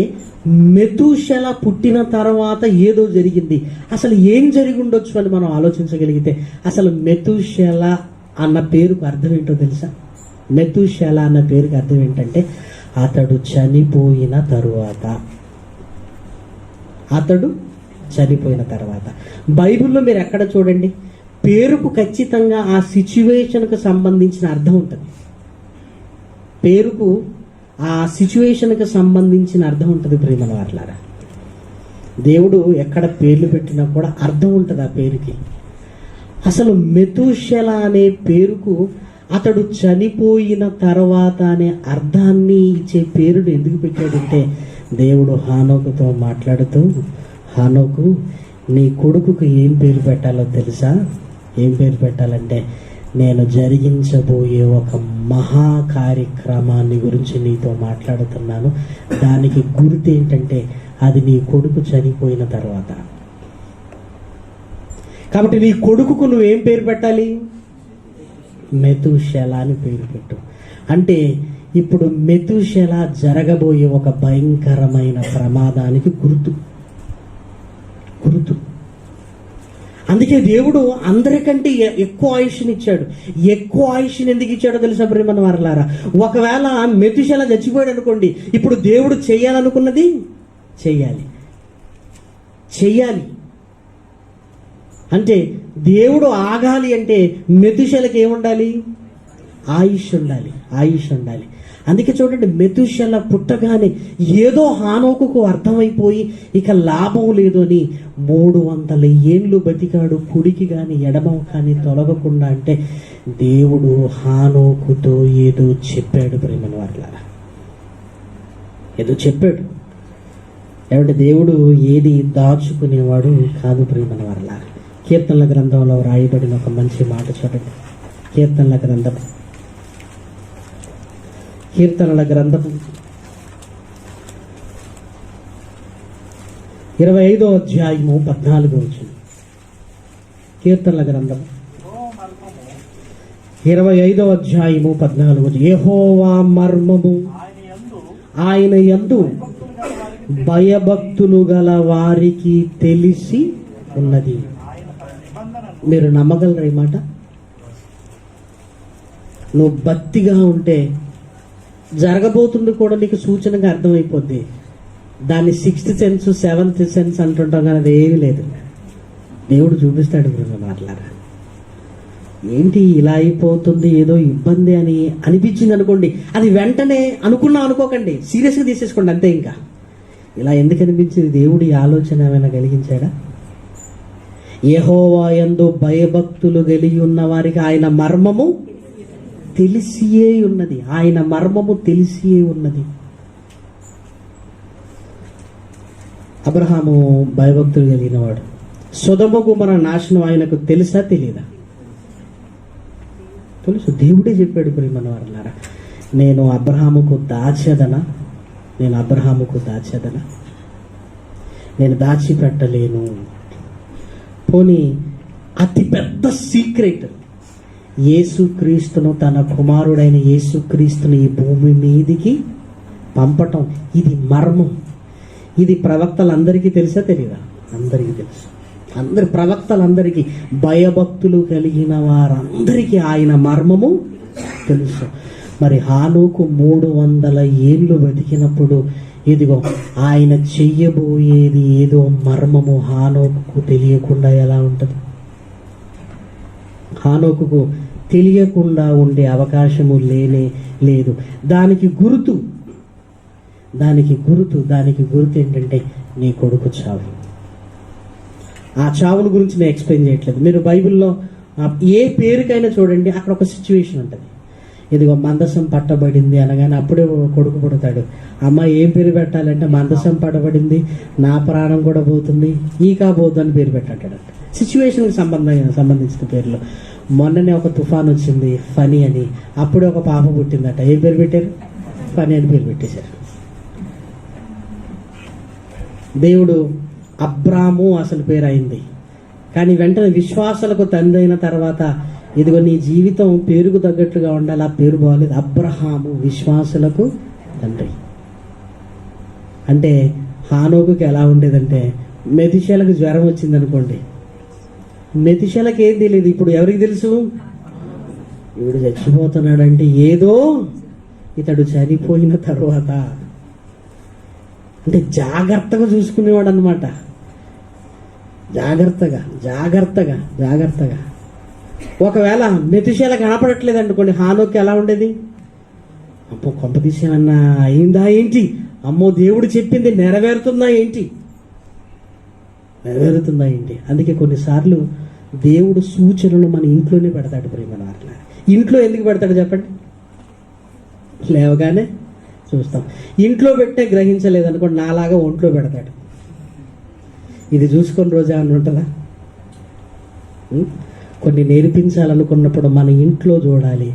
మెతూషెల పుట్టిన తర్వాత ఏదో జరిగింది. అసలు ఏం జరిగి ఉండొచ్చు అని మనం ఆలోచించగలిగితే అసలు మెతూషెల అన్న పేరుకు అర్థం ఏంటో తెలుసా? మెతూషెల అన్న పేరుకి అర్థం ఏంటంటే అతడు చనిపోయిన తరువాత. బైబిల్లో మీరు ఎక్కడ చూడండి పేరుకు ఖచ్చితంగా ఆ సిచ్యువేషన్కు సంబంధించిన అర్థం ఉంటుంది. పేరుకు ఆ సిచ్యువేషన్కి సంబంధించిన అర్థం ఉంటుంది ప్రియమైన వారలారా. దేవుడు ఎక్కడ పేర్లు పెట్టినా కూడా అర్థం ఉంటుంది ఆ పేరుకి. ఆ అసలు మెతూషెల అనే పేరుకు అతడు చనిపోయిన తర్వాత అనే అర్థాన్ని ఇచ్చే పేరును ఎందుకు పెట్టాడంటే, దేవుడు హానోకుతో మాట్లాడుతూ, హానోకు, నీ కొడుకుకు ఏం పేరు పెట్టాలో తెలుసా? ఏం పేరు పెట్టాలంటే, నేను జరిగించబోయే ఒక మహా కార్యక్రమాన్ని గురించి నీతో మాట్లాడుతున్నాను. దానికి గుర్తు ఏంటంటే, అది నీ కొడుకు చనిపోయిన తర్వాత. కాబట్టి నీ కొడుకుకు నువ్వేం పేరు పెట్టాలి? మెతూషెల అని పేరు పెట్టు. అంటే ఇప్పుడు మెతూషెల జరగబోయే ఒక భయంకరమైన ప్రమాదానికి గుర్తు. అందుకే దేవుడు అందరికంటే ఎక్కువ ఆయుష్ని ఇచ్చాడు. ఎక్కువ ఆయుష్ని ఎందుకు ఇచ్చాడో తెలుసా ప్రియమైన వారలారా? ఒకవేళ మెతూషెల చచ్చిపోయాడు అనుకోండి, ఇప్పుడు దేవుడు చెయ్యాలనుకున్నది చెయ్యాలి. అంటే దేవుడు ఆగాలి అంటే మెతూషెలకి ఏముండాలి? ఆయుష్ ఉండాలి. అందుకే చూడండి, మెతూషెల పుట్టగానే ఏదో హానోకుకు అర్థమైపోయి ఇక లాభం లేదు అని 300 ఏళ్ళు బతికాడు. కుడికి కానీ ఎడమ కానీ తొలగకుండా. అంటే దేవుడు హానోకుతో ఏదో చెప్పాడు ప్రేమని వారలారా, ఏదో చెప్పాడు. ఏమంటే దేవుడు ఏది దాచుకునేవాడు కాదు ప్రేమని వారలారా. కీర్తనల గ్రంథంలో రాయబడిన ఒక మంచి మాట చూడండి. కీర్తనల గ్రంథం 25వ అధ్యాయము 14వ వచనం. కీర్తనల గ్రంథం 25వ అధ్యాయము 14వ వచనం. యెహోవా మర్మము ఆయన యందు భయభక్తులు గల వారికి తెలిసి ఉన్నది. మీరు నమ్మగలరా ఈ మాట? నువ్వు భక్తిగా ఉంటే జరగబోతుంది కూడా నీకు సూచనగా అర్థమైపోద్ది. దాన్ని 6th సెన్స్ 7th సెన్స్ అంటుంటాం కానీ అది ఏమీ లేదు. దేవుడు చూపిస్తాడు. మాట్లాడారా, ఏంటి ఇలా అయిపోతుంది, ఏదో ఇబ్బంది అని అనిపించింది అనుకోండి, అది వెంటనే అనుకోకండి, సీరియస్గా తీసేసుకోండి అంతే. ఇంకా ఇలా ఎందుకు అనిపించింది? దేవుడి ఆలోచన ఏమైనా కలిగించాడా? యెహోవా యందు భయభక్తులు కలిగి ఉన్న వారికి ఆయన మర్మము తెలిసియే ఉన్నది. అబ్రహాము భయభక్తులు కలిగిన వాడు. సొదొమ గొమొర్రా నాశనం ఆయనకు తెలుసా తెలియదా? తెలుసు. దేవుడే చెప్పాడు ప్రియమైన వారలారా, నేను అబ్రహాముకు దాచెదనా, నేను దాచిపెట్టలేను. పోనీ అతి పెద్ద సీక్రెట్, యేసుక్రీస్తును, తన కుమారుడైన యేసుక్రీస్తుని ఈ భూమి మీదికి పంపటం, ఇది మర్మం. ఇది ప్రవక్తలందరికీ తెలుసా తెలియదా? అందరికీ తెలుసు. అందరి ప్రవక్తలందరికీ, భయభక్తులు కలిగిన వారందరికీ ఆయన మర్మము తెలుసు. మరి హానోకు 300 ఏళ్ళు బతికినప్పుడు ఇదిగో ఆయన చెయ్యబోయేది ఏదో మర్మము హానోకుకు తెలియకుండా ఎలా ఉంటుంది? హానోకుకు తెలియకుండా ఉండే అవకాశము లేనే లేదు. దానికి గుర్తు ఏంటంటే నీ కొడుకు చావు. ఆ చావుల గురించి నేను ఎక్స్ప్లెయిన్ చేయట్లేదు. మీరు బైబిల్లో ఏ పేరుకైనా చూడండి, అక్కడ ఒక సిచ్యువేషన్ ఉంటుంది. ఇదిగో మందసం పట్టబడింది అనగానే అప్పుడే కొడుకు పుడతాడు. అమ్మ ఏం పేరు పెట్టాలంటే, మందసం పట్టబడింది, నా ప్రాణం కూడా పోతుంది, ఈకా పోతుంది అని పేరు పెట్టాడు. సిచ్యువేషన్కి సంబంధించిన పేర్లు. మొన్ననే ఒక తుఫాన్ వచ్చింది, ఫనీ అని. అప్పుడే ఒక పాప పుట్టిందట. ఏం పేరు పెట్టారు? ఫనీ అని పేరు పెట్టేశారు. దేవుడు అబ్రాము అసలు పేరు అయింది, కానీ వెంటనే విశ్వాసాలకు తండ్రి అయిన తర్వాత ఇదిగో నీ జీవితం పేరుకు తగ్గట్టుగా ఉండాలి, ఆ పేరు బాగలేదు. అబ్రహాము విశ్వాసులకు తండ్రి. అంటే హానోకుకి ఎలా ఉండేదంటే, మెతుషెలకు జ్వరం వచ్చింది అనుకోండి, మెతుషెలకు ఏం తెలియదు. ఇప్పుడు ఎవరికి తెలుసు? ఇవిడు చచ్చిపోతున్నాడంటే ఏదో ఇతడు చనిపోయిన తర్వాత. అంటే జాగ్రత్తగా చూసుకునేవాడు అనమాట. జాగ్రత్తగా. ఒకవేళ మెతుషెల కనపడట్లేదు అనుకోండి, హానోకి ఎలా ఉండేది? అమ్మో, కొంప తీసేమన్నా అయిందా ఏంటి? అమ్మో, దేవుడు చెప్పింది నెరవేరుతుందా ఏంటి? అందుకే కొన్నిసార్లు దేవుడు సూచనలు మన ఇంట్లోనే పెడతాడు ప్రియమైన వారిలా. ఇంట్లో ఎందుకు పెడతాడు చెప్పండి? లేవగానే చూస్తాం. ఇంట్లో పెట్టే గ్రహించలేదనుకోండి, నాలాగా ఒంట్లో పెడతాడు. ఇది చూసుకొని రోజా అని ఉంటుందా? కొన్ని నేర్పించాలనుకున్నప్పుడు మన ఇంట్లో చూడాలి.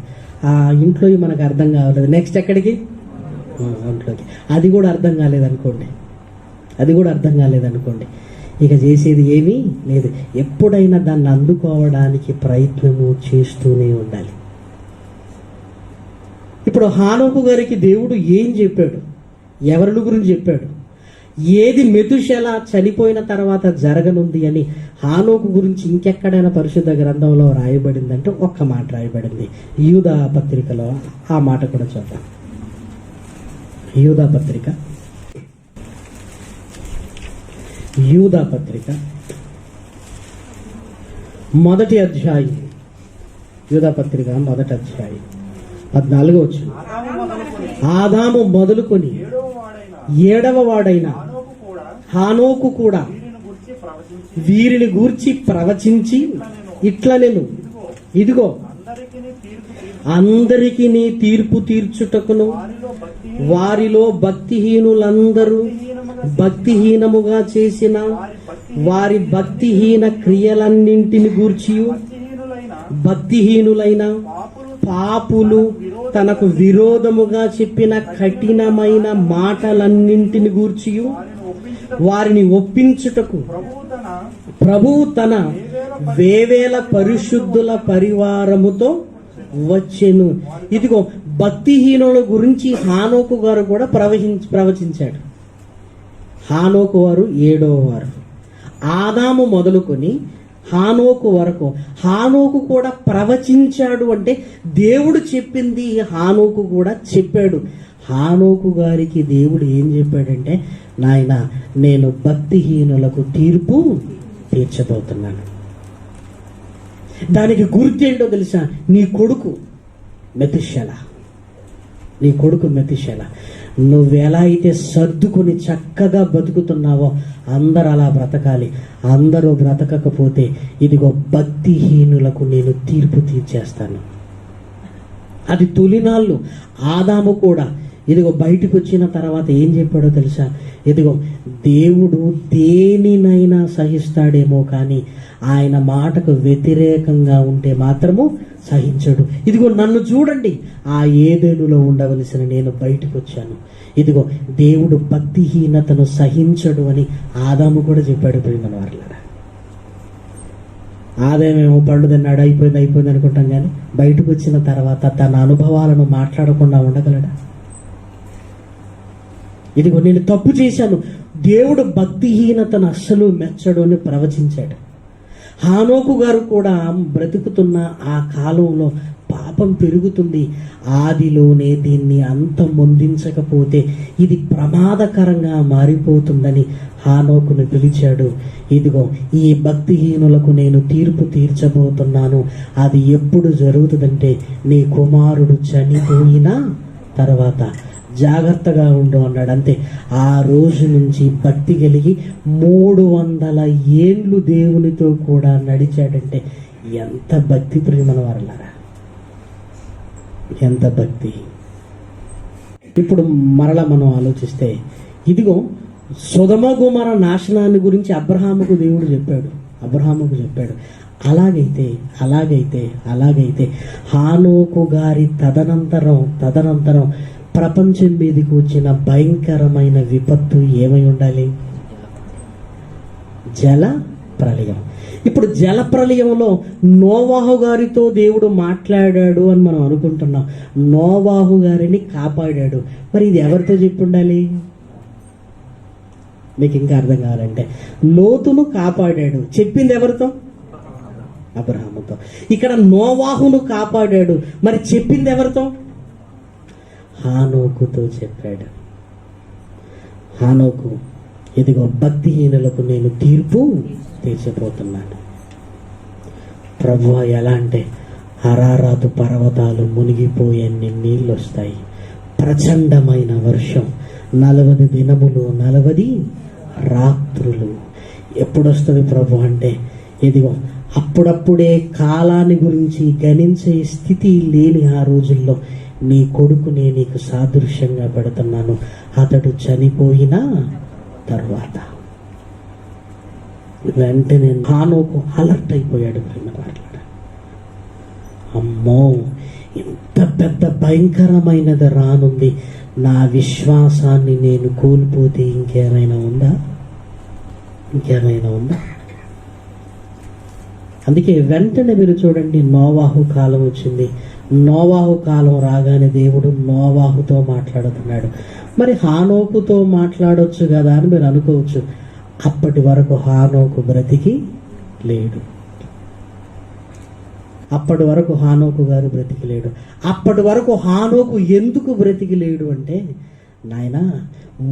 ఆ ఇంట్లో మనకు అర్థం కావలేదు, నెక్స్ట్ ఎక్కడికి? ఒంట్లోకి. అది కూడా అర్థం కాలేదనుకోండి, ఇక చేసేది ఏమీ లేదు. ఎప్పుడైనా దాన్ని అందుకోవడానికి ప్రయత్నము చేస్తూనే ఉండాలి. ఇప్పుడు హానోకు గారికి దేవుడు ఏం చెప్పాడు? ఎవరి గురించి చెప్పాడు? ఏది మెతుషెల చనిపోయిన తర్వాత జరగనుంది అని హానోకు గురించి ఇంకెక్కడైనా పరిశుద్ధ గ్రంథంలో రాయబడిందంటే ఒక్క మాట రాయబడింది, యూదా పత్రికలో. ఆ మాట కూడా చూద్దాం. యూదా పత్రిక మొదటి అధ్యాయం. యూదా పత్రిక మొదటి అధ్యాయం 14వ వచనం. ఆదాము మొదలుకొని 7వ వాడైన హానోకు కూడా వీరిని గూర్చి ప్రవచించి ఇట్లా నేను ఇదిగో అందరికి నీ తీర్పు తీర్చుటకును వారిలో భక్తిహీనులందరూ భక్తిహీనముగా చేసిన వారి భక్తిహీన క్రియలన్నింటిని గూర్చి భక్తిహీనులైన పాపులు తనకు విరోధముగా చెప్పిన కఠినమైన మాటలన్నింటిని గూర్చి వారిని ఒప్పించుటకు ప్రభువు తన వేవేల పరిశుద్ధుల పరివారముతో వచ్చెను. ఇదిగో భక్తిహీనుల గురించి హానోకు గారు కూడా ప్రవచించాడు. హానోకు వారు 7వ వారు. ఆదాము మొదలుకొని హానోకు వరకు హానోకు కూడా ప్రవచించాడు. అంటే దేవుడు చెప్పింది హానోకు కూడా చెప్పాడు. హానోకు గారికి దేవుడు ఏం చెప్పాడంటే, నాయన నేను భక్తిహీనులకు తీర్పు తీర్చబోతున్నాను. దానికి గుర్తేంటో తెలుసా? నీ కొడుకు మెతుషెల. నువ్వెలా అయితే సర్దుకుని చక్కగా బతుకుతున్నావో అందరూ అలా బ్రతకాలి. అందరూ బ్రతకకపోతే ఇదిగో భక్తిహీనులకు నేను తీర్పు తీర్చేస్తాను. అది తొలినాళ్ళు. ఆదాము కూడా ఇదిగో బయటకు వచ్చిన తర్వాత ఏం చెప్పాడో తెలుసా? ఇదిగో దేవుడు దేనినైనా సహిస్తాడేమో కానీ ఆయన మాటకు వ్యతిరేకంగా ఉంటే మాత్రము సహించడు. ఇదిగో నన్ను చూడండి, ఆ ఏదెనులో ఉండవలసిన నేను బయటకు వచ్చాను. ఇదిగో దేవుడు భక్తిహీనతను సహించడు అని ఆదాము కూడా చెప్పాడు. ప్రియమైన వారలారా, ఆదామేమో పళ్ళు తిన్నాడు, అయిపోయింది అనుకుంటాం కానీ బయటకు వచ్చిన తర్వాత తన అనుభవాలను మాట్లాడకుండా ఉండగలడా? ఇదిగో నేను తప్పు చేశాను, దేవుడు భక్తిహీనతను అస్సలు మెచ్చడు అని ప్రవచించాడు. హానోకు గారు కూడా బ్రతుకుతున్న ఆ కాలంలో పాపం పెరుగుతుంది. ఆదిలోనే దీన్ని అంతమొందించకపోతే ఇది ప్రమాదకరంగా మారిపోతుందని హానోకును పిలిచాడు. ఇదిగో ఈ భక్తిహీనులకు నేను తీర్పు తీర్చబోతున్నాను. అది ఎప్పుడు జరుగుతుందంటే నీ కుమారుడు చనిపోయిన తర్వాత. జాగ్రత్తగా ఉండు అన్నాడు. అంతే. ఆ రోజు నుంచి భక్తి కలిగి 300 ఏండ్లు దేవునితో కూడా నడిచాడంటే ఎంత భక్తి ప్రియమైన వారలారా, ఎంత భక్తి. ఇప్పుడు మరలా మనం ఆలోచిస్తే ఇదిగో సొదొమ గొమొర్రా నాశనాన్ని గురించి అబ్రహాముకు దేవుడు చెప్పాడు. అలాగైతే హానోకు గారి తదనంతరం ప్రపంచం మీదకి వచ్చిన భయంకరమైన విపత్తు ఏమై ఉండాలి? జల ప్రళయం. ఇప్పుడు జల ప్రళయంలో నోవాహు గారితో దేవుడు మాట్లాడాడు అని మనం అనుకుంటున్నాం. నోవాహు గారిని కాపాడాడు. మరి ఇది ఎవరితో చెప్పి ఉండాలి? మీకు ఇంకా అర్థం కావాలంటే లోతును కాపాడాడు. చెప్పింది ఎవరితో? అబ్రహాముతో. ఇక్కడ నోవాహును కాపాడాడు. మరి చెప్పింది ఎవరితో? హానోకుతో చెప్పాడు. హానోకు, ఇదిగో భక్తిహీనులకు నేను తీర్పు తీర్చబోతున్నాను. ప్రభువా, ఎలా అంటే అరారాతు పర్వతాలు మునిగిపోయన్ని నీళ్ళు వస్తాయి. ప్రచండమైన వర్షం, 40 దినములు 40 రాత్రులు. ఎప్పుడు వస్తుంది ప్రభు అంటే ఇదిగో అప్పుడప్పుడే కాలాన్ని గురించి గణించే స్థితి లేని ఆ రోజుల్లో నీ కొడుకునే నీకు సాదృశ్యంగా పెడుతున్నాను. అతడు చనిపోయిన తరువాత వెంటనే హానోకు అలర్ట్ అయిపోయాడు. అమ్మో, ఇంత పెద్ద భయంకరమైనది రానుంది, నా విశ్వాసాన్ని నేను కోల్పోతే ఇంకేమైనా ఉందా? అందుకే వెంటనే మీరు చూడండి, నోవాహు కాలం వచ్చింది. నోవాహు కాలం రాగానే దేవుడు నోవాహుతో మాట్లాడుతున్నాడు. మరి హానోకుతో మాట్లాడొచ్చు కదా అని మీరు అనుకోవచ్చు. అప్పటి వరకు హానోకు బ్రతికి లేడు. అప్పటి వరకు హానోకు గారు బ్రతికి లేడు. అప్పటి వరకు హానోకు ఎందుకు బ్రతికి లేడు అంటే, నాయనా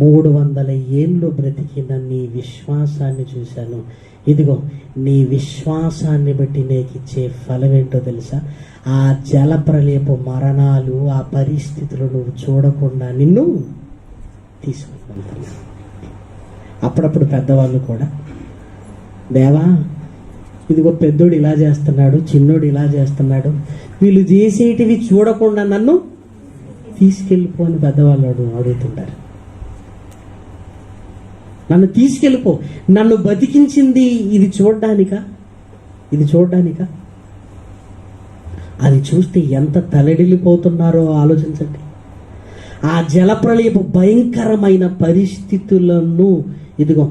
300 ఏళ్ళు బ్రతికిన నీ విశ్వాసాన్ని చూశాను. ఇదిగో నీ విశ్వాసాన్ని బట్టి నీకు ఇచ్చే ఫలం ఏంటో తెలుసా? ఆ జలప్రలేపు మరణాలు, ఆ పరిస్థితులు నువ్వు చూడకుండా నిన్ను తీసుకుంటున్నా. అప్పుడప్పుడు పెద్దవాళ్ళు కూడా, దేవా ఇదిగో పెద్దోడు ఇలా చేస్తున్నాడు, చిన్నోడు ఇలా చేస్తున్నాడు, వీళ్ళు చేసేటివి చూడకుండా నన్ను తీసుకెళ్ళిపో అని పెద్దవాళ్ళు అడుగుతుంటారు. నన్ను తీసుకెళ్ళిపో, నన్ను బతికించింది ఇది చూడ్డానికా? అది చూస్తే ఎంత తలడిల్లిపోతున్నారో ఆలోచించండి. ఆ జలప్రలయపు భయంకరమైన పరిస్థితులను ఇదిగో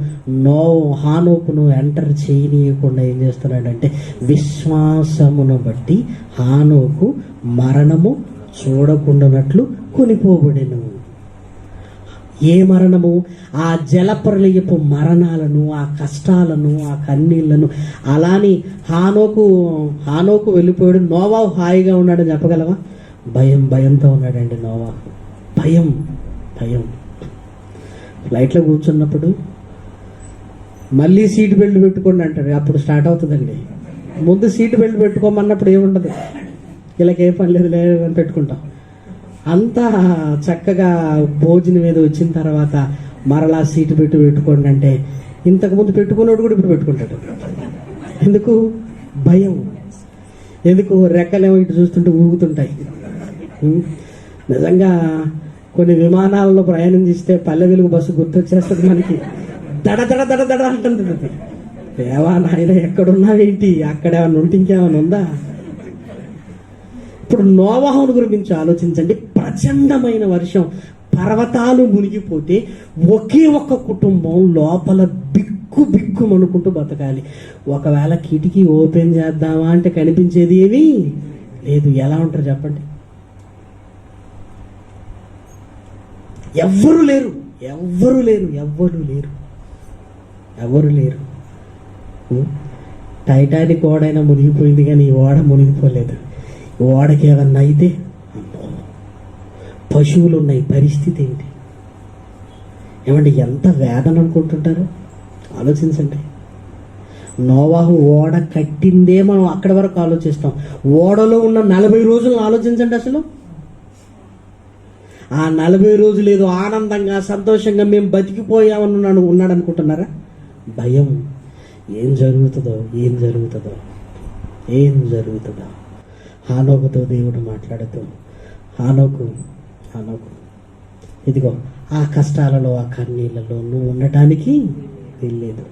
హానోకును ఎంటర్ చేయనీయకుండా ఏం చేస్తున్నాడంటే, విశ్వాసమును బట్టి హానోకు మరణము చూడకుండానట్లు కొనిపోబడెను. ఏ మరణము? ఆ జలప్రలయపు మరణాలను, ఆ కష్టాలను, ఆ కన్నీళ్లను. అలాని హానోకు వెళ్ళిపోయాడు, నోవాహు హాయిగా ఉన్నాడని చెప్పగలవా? భయంతో ఉన్నాడండి నోవాహు. భయం. ఫ్లైట్లో కూర్చున్నప్పుడు మళ్ళీ సీట్ బెల్ట్ పెట్టుకోండి అంటారు, అప్పుడు స్టార్ట్ అవుతుందండి. ముందు సీట్ బెల్ట్ పెట్టుకోమన్నప్పుడు ఏముండదు, వీళ్ళకి ఏ పని లేదు అని పెట్టుకుంటాం. అంతా చక్కగా భోజనం మీద వచ్చిన తర్వాత మరలా సీటు పెట్టుకోండి అంటే, ఇంతకుముందు పెట్టుకున్నాడు కూడా ఇప్పుడు పెట్టుకుంటాడు. ఎందుకు? భయం. ఎందుకు? రెక్కలేమో ఇటు చూస్తుంటే ఊగుతుంటాయి. నిజంగా కొన్ని విమానాలలో ప్రయాణం చేస్తే పల్లె వెలుగు బస్సు గుర్తొచ్చేస్తుంది మనకి. దడ అంటుంది. దేవా నాయన ఎక్కడున్నావేంటి? అక్కడేమన్నా ఉంటే ఇంకేమైనా ఉందా? ఇప్పుడు నోవాహును గురించి ఆలోచించండి. ప్రచండమైన వర్షం, పర్వతాలు మునిగిపోతే ఒకే ఒక్క కుటుంబం లోపల బిక్కుమనుకుంటూ బతకాలి. ఒకవేళ కిటికీ ఓపెన్ చేద్దామా అంటే కనిపించేది ఏమీ లేదు. ఎలా ఉంటారు చెప్పండి? ఎవ్వరు లేరు. టైటానిక్ ఓడైనా మునిగిపోయింది కానీ ఈ ఓడ మునిగిపోలేదు. ఓడకి ఏమన్నా అయితే పశువులు ఉన్నాయి, పరిస్థితి ఏంటి? ఏమంటే ఎంత వేదన అనుకుంటుంటారు ఆలోచించండి. నోవాహు ఓడ కట్టిందే మనం అక్కడి వరకు ఆలోచిస్తాం. ఓడలో ఉన్న 40 రోజులను ఆలోచించండి. అసలు ఆ 40 రోజులు ఏదో ఆనందంగా సంతోషంగా మేము బతికిపోయామని ఉన్నాడు అనుకుంటున్నారా? భయం. ఏం జరుగుతుందో. హానోకుతో దేవుడు మాట్లాడుతూ, హానోకు ఇదిగో ఆ కష్టాలలో, ఆ కన్నీళ్లలో నువ్వు ఉండటానికి వెళ్ళలేదు.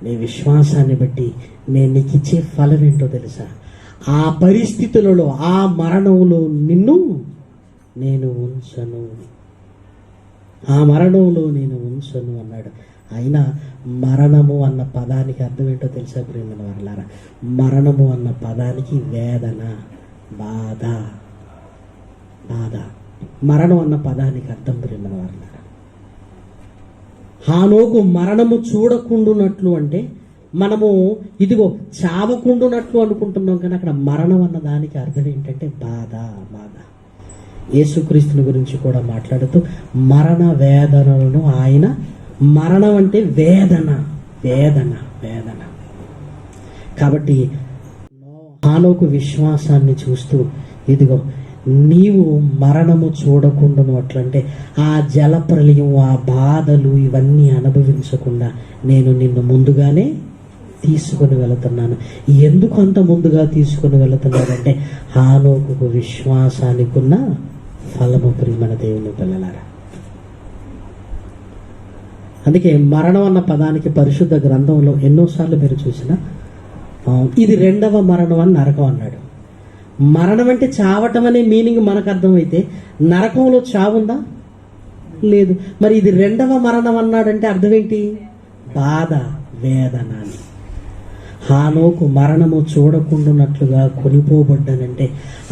నీ విశ్వాసాన్ని బట్టి నేను నీకు ఇచ్చే ఫలం ఏంటో తెలుసా? ఆ పరిస్థితులలో, ఆ మరణంలో నిన్ను నేను ఉంచను, అన్నాడు. అయినా మరణము అన్న పదానికి అర్థం ఏంటో తెలుసా ప్రియమైన వారలారా? మరణము అన్న పదానికి వేదన, బాధ. మరణం అన్న పదానికి అర్థం ప్రియమైన వారలారా, హానోకు మరణము చూడకుండునట్లు అంటే మనము ఇదిగో చావకుండునట్లు అనుకుంటున్నాం, కానీ అక్కడ మరణం అన్న దానికి అర్థం ఏంటంటే బాధ. యేసుక్రీస్తుని గురించి కూడా మాట్లాడుతూ మరణ వేదనలను ఆయన, మరణం అంటే వేదన. కాబట్టి హానోకు విశ్వాసాన్ని చూస్తూ, ఇదిగో నీవు మరణము చూడకుండాను అట్లంటే ఆ జలప్రలయం, ఆ బాధలు ఇవన్నీ అనుభవించకుండా నేను నిన్ను ముందుగానే తీసుకుని వెళుతున్నాను. ఎందుకు అంత ముందుగా తీసుకుని వెళుతున్నానంటే హానోకుకు విశ్వాసానికి ఉన్న ఫలము ప్రియమైన దేవుని పిల్లలారా. అందుకే మరణం అన్న పదానికి పరిశుద్ధ గ్రంథంలో ఎన్నోసార్లు మీరు చూసిన ఇది రెండవ మరణం అని నరకం అన్నాడు. మరణం అంటే చావటం అనే మీనింగ్ మనకు అర్థమైతే నరకంలో చావుందా? లేదు. మరి ఇది రెండవ మరణం అన్నాడంటే అర్థం ఏంటి? బాధ, వేదన అని. హానోకు మరణము చూడకుండానట్లుగా కొనిపోబడ్డానంటే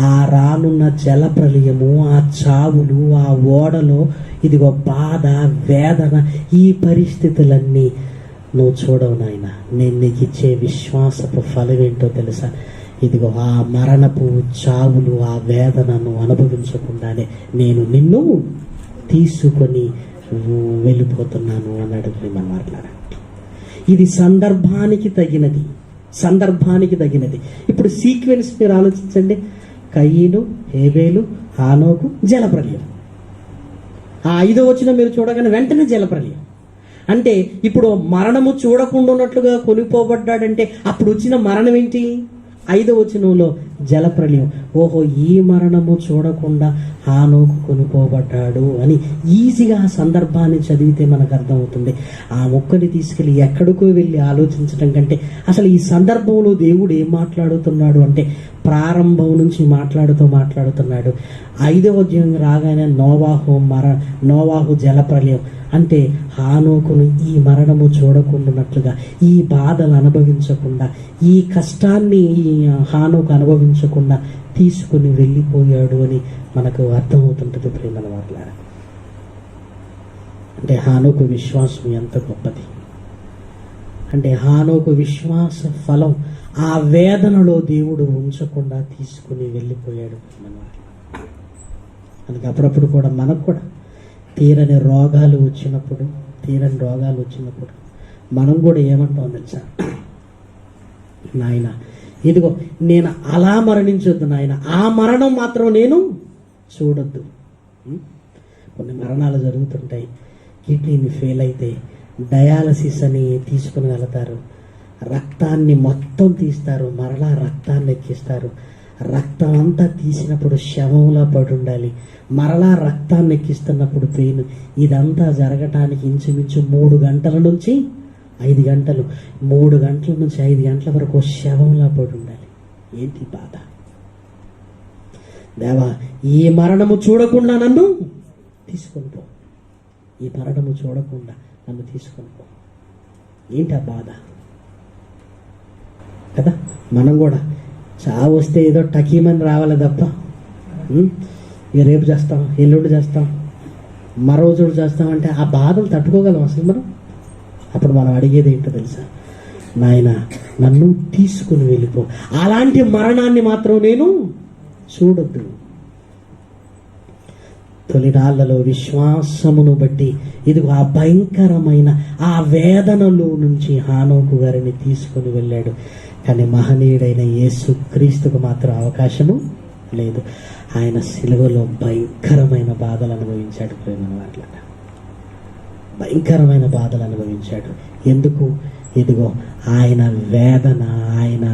ఆ రానున్న జల ప్రళయము, ఆ చావులు, ఆ ఓడలో ఇదిగో బాధ, వేదన, ఈ పరిస్థితులన్నీ నువ్వు చూడవు నాయన. నేను నీకు ఇచ్చే విశ్వాసపు ఫలం ఏంటో తెలుసా? ఇదిగో ఆ మరణపు చావులు, ఆ వేదనను అనుభవించకుండానే నేను నిన్ను తీసుకొని వెళ్ళిపోతున్నాను అన్నాడు. మనం మాట్లాడాలి. ఇది సందర్భానికి తగినది, సందర్భానికి తగినది. ఇప్పుడు సీక్వెన్స్ మీరు ఆలోచించండి. కయీను, హేబేలు, హానోకు, జలప్రలయం. ఆ 5వ వచనం మీరు చూడగానే వెంటనే జలప్రలయం. అంటే ఇప్పుడు మరణము చూడకుండా ఉన్నట్లుగా కొనిపోబడ్డాడంటే అప్పుడు వచ్చిన మరణం ఏంటి? 5వ వచనంలో జలప్రలయం. ఓహో, ఈ మరణము చూడకుండా హానోకు కొనిపోబడ్డాడు అని ఈజీగా ఆ సందర్భాన్ని చదివితే మనకు అర్థమవుతుంది. ఆ మొక్కని తీసుకెళ్ళి ఎక్కడికో వెళ్ళి ఆలోచించడం కంటే అసలు ఈ సందర్భంలో దేవుడు ఏం మాట్లాడుతున్నాడు అంటే ప్రారంభం నుంచి మాట్లాడుతున్నాడు. 5వ అధ్యాయం రాగానే నోవాహు జలప్రలయం అంటే హానోకును ఈ మరణము చూడకుండానట్లుగా, ఈ బాధలు అనుభవించకుండా, ఈ కష్టాన్ని హానోకు అనుభవించకుండా తీసుకుని వెళ్ళిపోయాడు అని మనకు అర్థమవుతుంటుంది ప్రేమల వాళ్ళ. అంటే హానోకు విశ్వాసం ఎంత గొప్పది అంటే హానోకు విశ్వాస ఫలం ఆ వేదనలో దేవుడు ఉంచకుండా తీసుకుని వెళ్ళిపోయాడు మన. అందుకే అప్పుడప్పుడు కూడా మనకు కూడా తీరని రోగాలు వచ్చినప్పుడు మనం కూడా ఏమంటాం తెలుసా? నాయన ఇదిగో నేను అలా మరణించొద్దు నాయన, ఆ మరణం మాత్రం నేను చూడొద్దు. కొన్ని మరణాలు జరుగుతుంటాయి. కిడ్నీని ఫెయిల్ అయితే డయాలసిస్ అని తీసుకుని వెళతారు. రక్తాన్ని మొత్తం తీస్తారు, మరలా రక్తాన్ని ఎక్కిస్తారు. రక్తం అంతా తీసినప్పుడు శవంలా పడి ఉండాలి. మరలా రక్తాన్ని ఎక్కిస్తున్నప్పుడు పెయిన్. ఇదంతా జరగటానికి ఇంచుమించు 3 గంటల నుంచి 5 గంటలు, 3 గంటల నుంచి 5 గంటల వరకు శవంలా పడి ఉండాలి. ఏంటి బాధ? దేవా, ఈ మరణము చూడకుండా నన్ను తీసుకొని పో, ఈ మరణము చూడకుండా నన్ను తీసుకొని పో. ఏంటి ఆ బాధ కదా? మనం కూడా చావు వస్తే ఏదో టకీమని రావాలి తప్ప రేపు చేస్తాం, ఎల్లుండి చేస్తాం, మరో చోటు చేస్తాం అంటే ఆ బాధలు తట్టుకోగలం అసలు మనం? అప్పుడు మనం అడిగేది ఏంటో తెలుసా? నాయన నన్ను తీసుకుని వెళ్ళిపో, అలాంటి మరణాన్ని మాత్రం నేను చూడొద్దు. తొలినాళ్లలో విశ్వాసమును బట్టి ఇదిగో ఆ భయంకరమైన ఆ వేదనలో నుంచి హానోకు గారిని తీసుకుని వెళ్ళాడు. కానీ మహనీయుడైన యేసు క్రీస్తుకు మాత్రం అవకాశము లేదు. ఆయన సిలువలో భయంకరమైన బాధలు అనుభవించాడు. భయంకరమైన బాధలు అనుభవించాడు. ఎందుకు? ఇదిగో ఆయన వేదన, ఆయన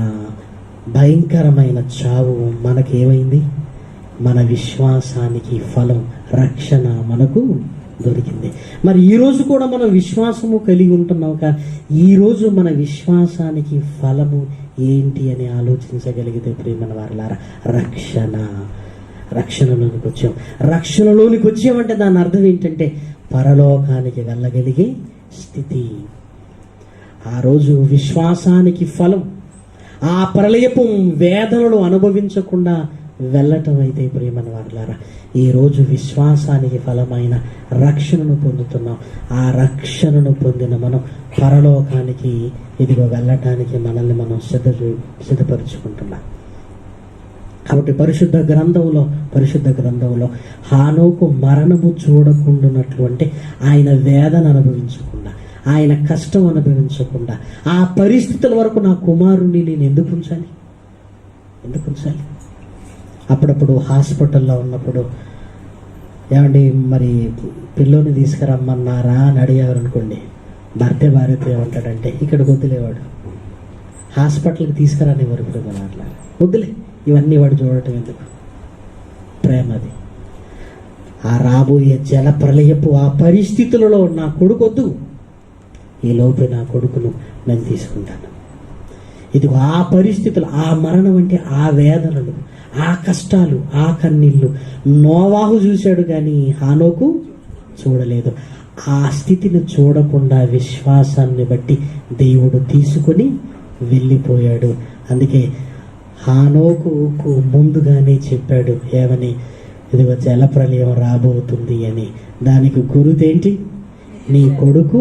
భయంకరమైన చావు మనకేమైంది? మన విశ్వాసానికి ఫలం, రక్షణ మనకు దొరికింది. మరి ఈరోజు కూడా మనం విశ్వాసము కలిగి ఉంటున్నాం. కానీ ఈరోజు మన విశ్వాసానికి ఫలము ఏంటి అని ఆలోచించగలిగితే ప్రియమైన వారలారా, రక్షణలోనికి వచ్చాం. రక్షణలోనికి వచ్చామంటే దాని అర్థం ఏంటంటే పరలోకానికి వెళ్ళగలిగే స్థితి. ఆ రోజు విశ్వాసానికి ఫలం ఆ ప్రళయపు వేదనలు అనుభవించకుండా వెళ్ళటం అయితే ప్రియమైన వారలారా, ఈరోజు విశ్వాసానికి ఫలమైన రక్షణను పొందుతున్నాం. ఆ రక్షణను పొందిన మనం పరలోకానికి ఇదిగో వెళ్ళటానికి మనల్ని మనం సిద్ధపరుచుకుంటున్నాం. కాబట్టి పరిశుద్ధ గ్రంథంలో హానోకు మరణము చూడకుండానట్లు అంటే ఆయన వేదన అనుభవించకుండా, ఆయన కష్టం అనుభవించకుండా, ఆ పరిస్థితుల వరకు నా కుమారుని నేను ఎందుకు ఉంచాలి? అప్పుడప్పుడు హాస్పిటల్లో ఉన్నప్పుడు ఏమండి మరి పిల్లోని తీసుకురమ్మన్నారా అని అడిగారు అనుకోండి, భార్యతో ఏమంటాడంటే ఇక్కడికి వదిలేవాడు, హాస్పిటల్కి తీసుకురానివ్వరు ఇప్పుడు మన అట్లా. వద్దులే ఇవన్నీ వాడు చూడటం ఎందుకు, ప్రేమ అది. ఆ రాబోయే జల ప్రళయపు ఆ పరిస్థితులలో నా కొడుకు వద్దు, ఈ లోపే నా కొడుకును నేను తీసుకుంటాను. ఇది ఆ పరిస్థితులు, ఆ మరణం అంటే ఆ వేదనలు, ఆ కష్టాలు, ఆ కన్నీళ్ళు నోవాహు చూశాడు కానీ హానోకు చూడలేదు. ఆ స్థితిని చూడకుండా విశ్వాసాన్ని బట్టి దేవుడు తీసుకొని వెళ్ళిపోయాడు. అందుకే హానోకుకు ముందుగానే చెప్పాడు ఏమని, ఇదిగో జలప్రలయం రాబోతుంది అని. దానికి గురుతేంటి, నీ కొడుకు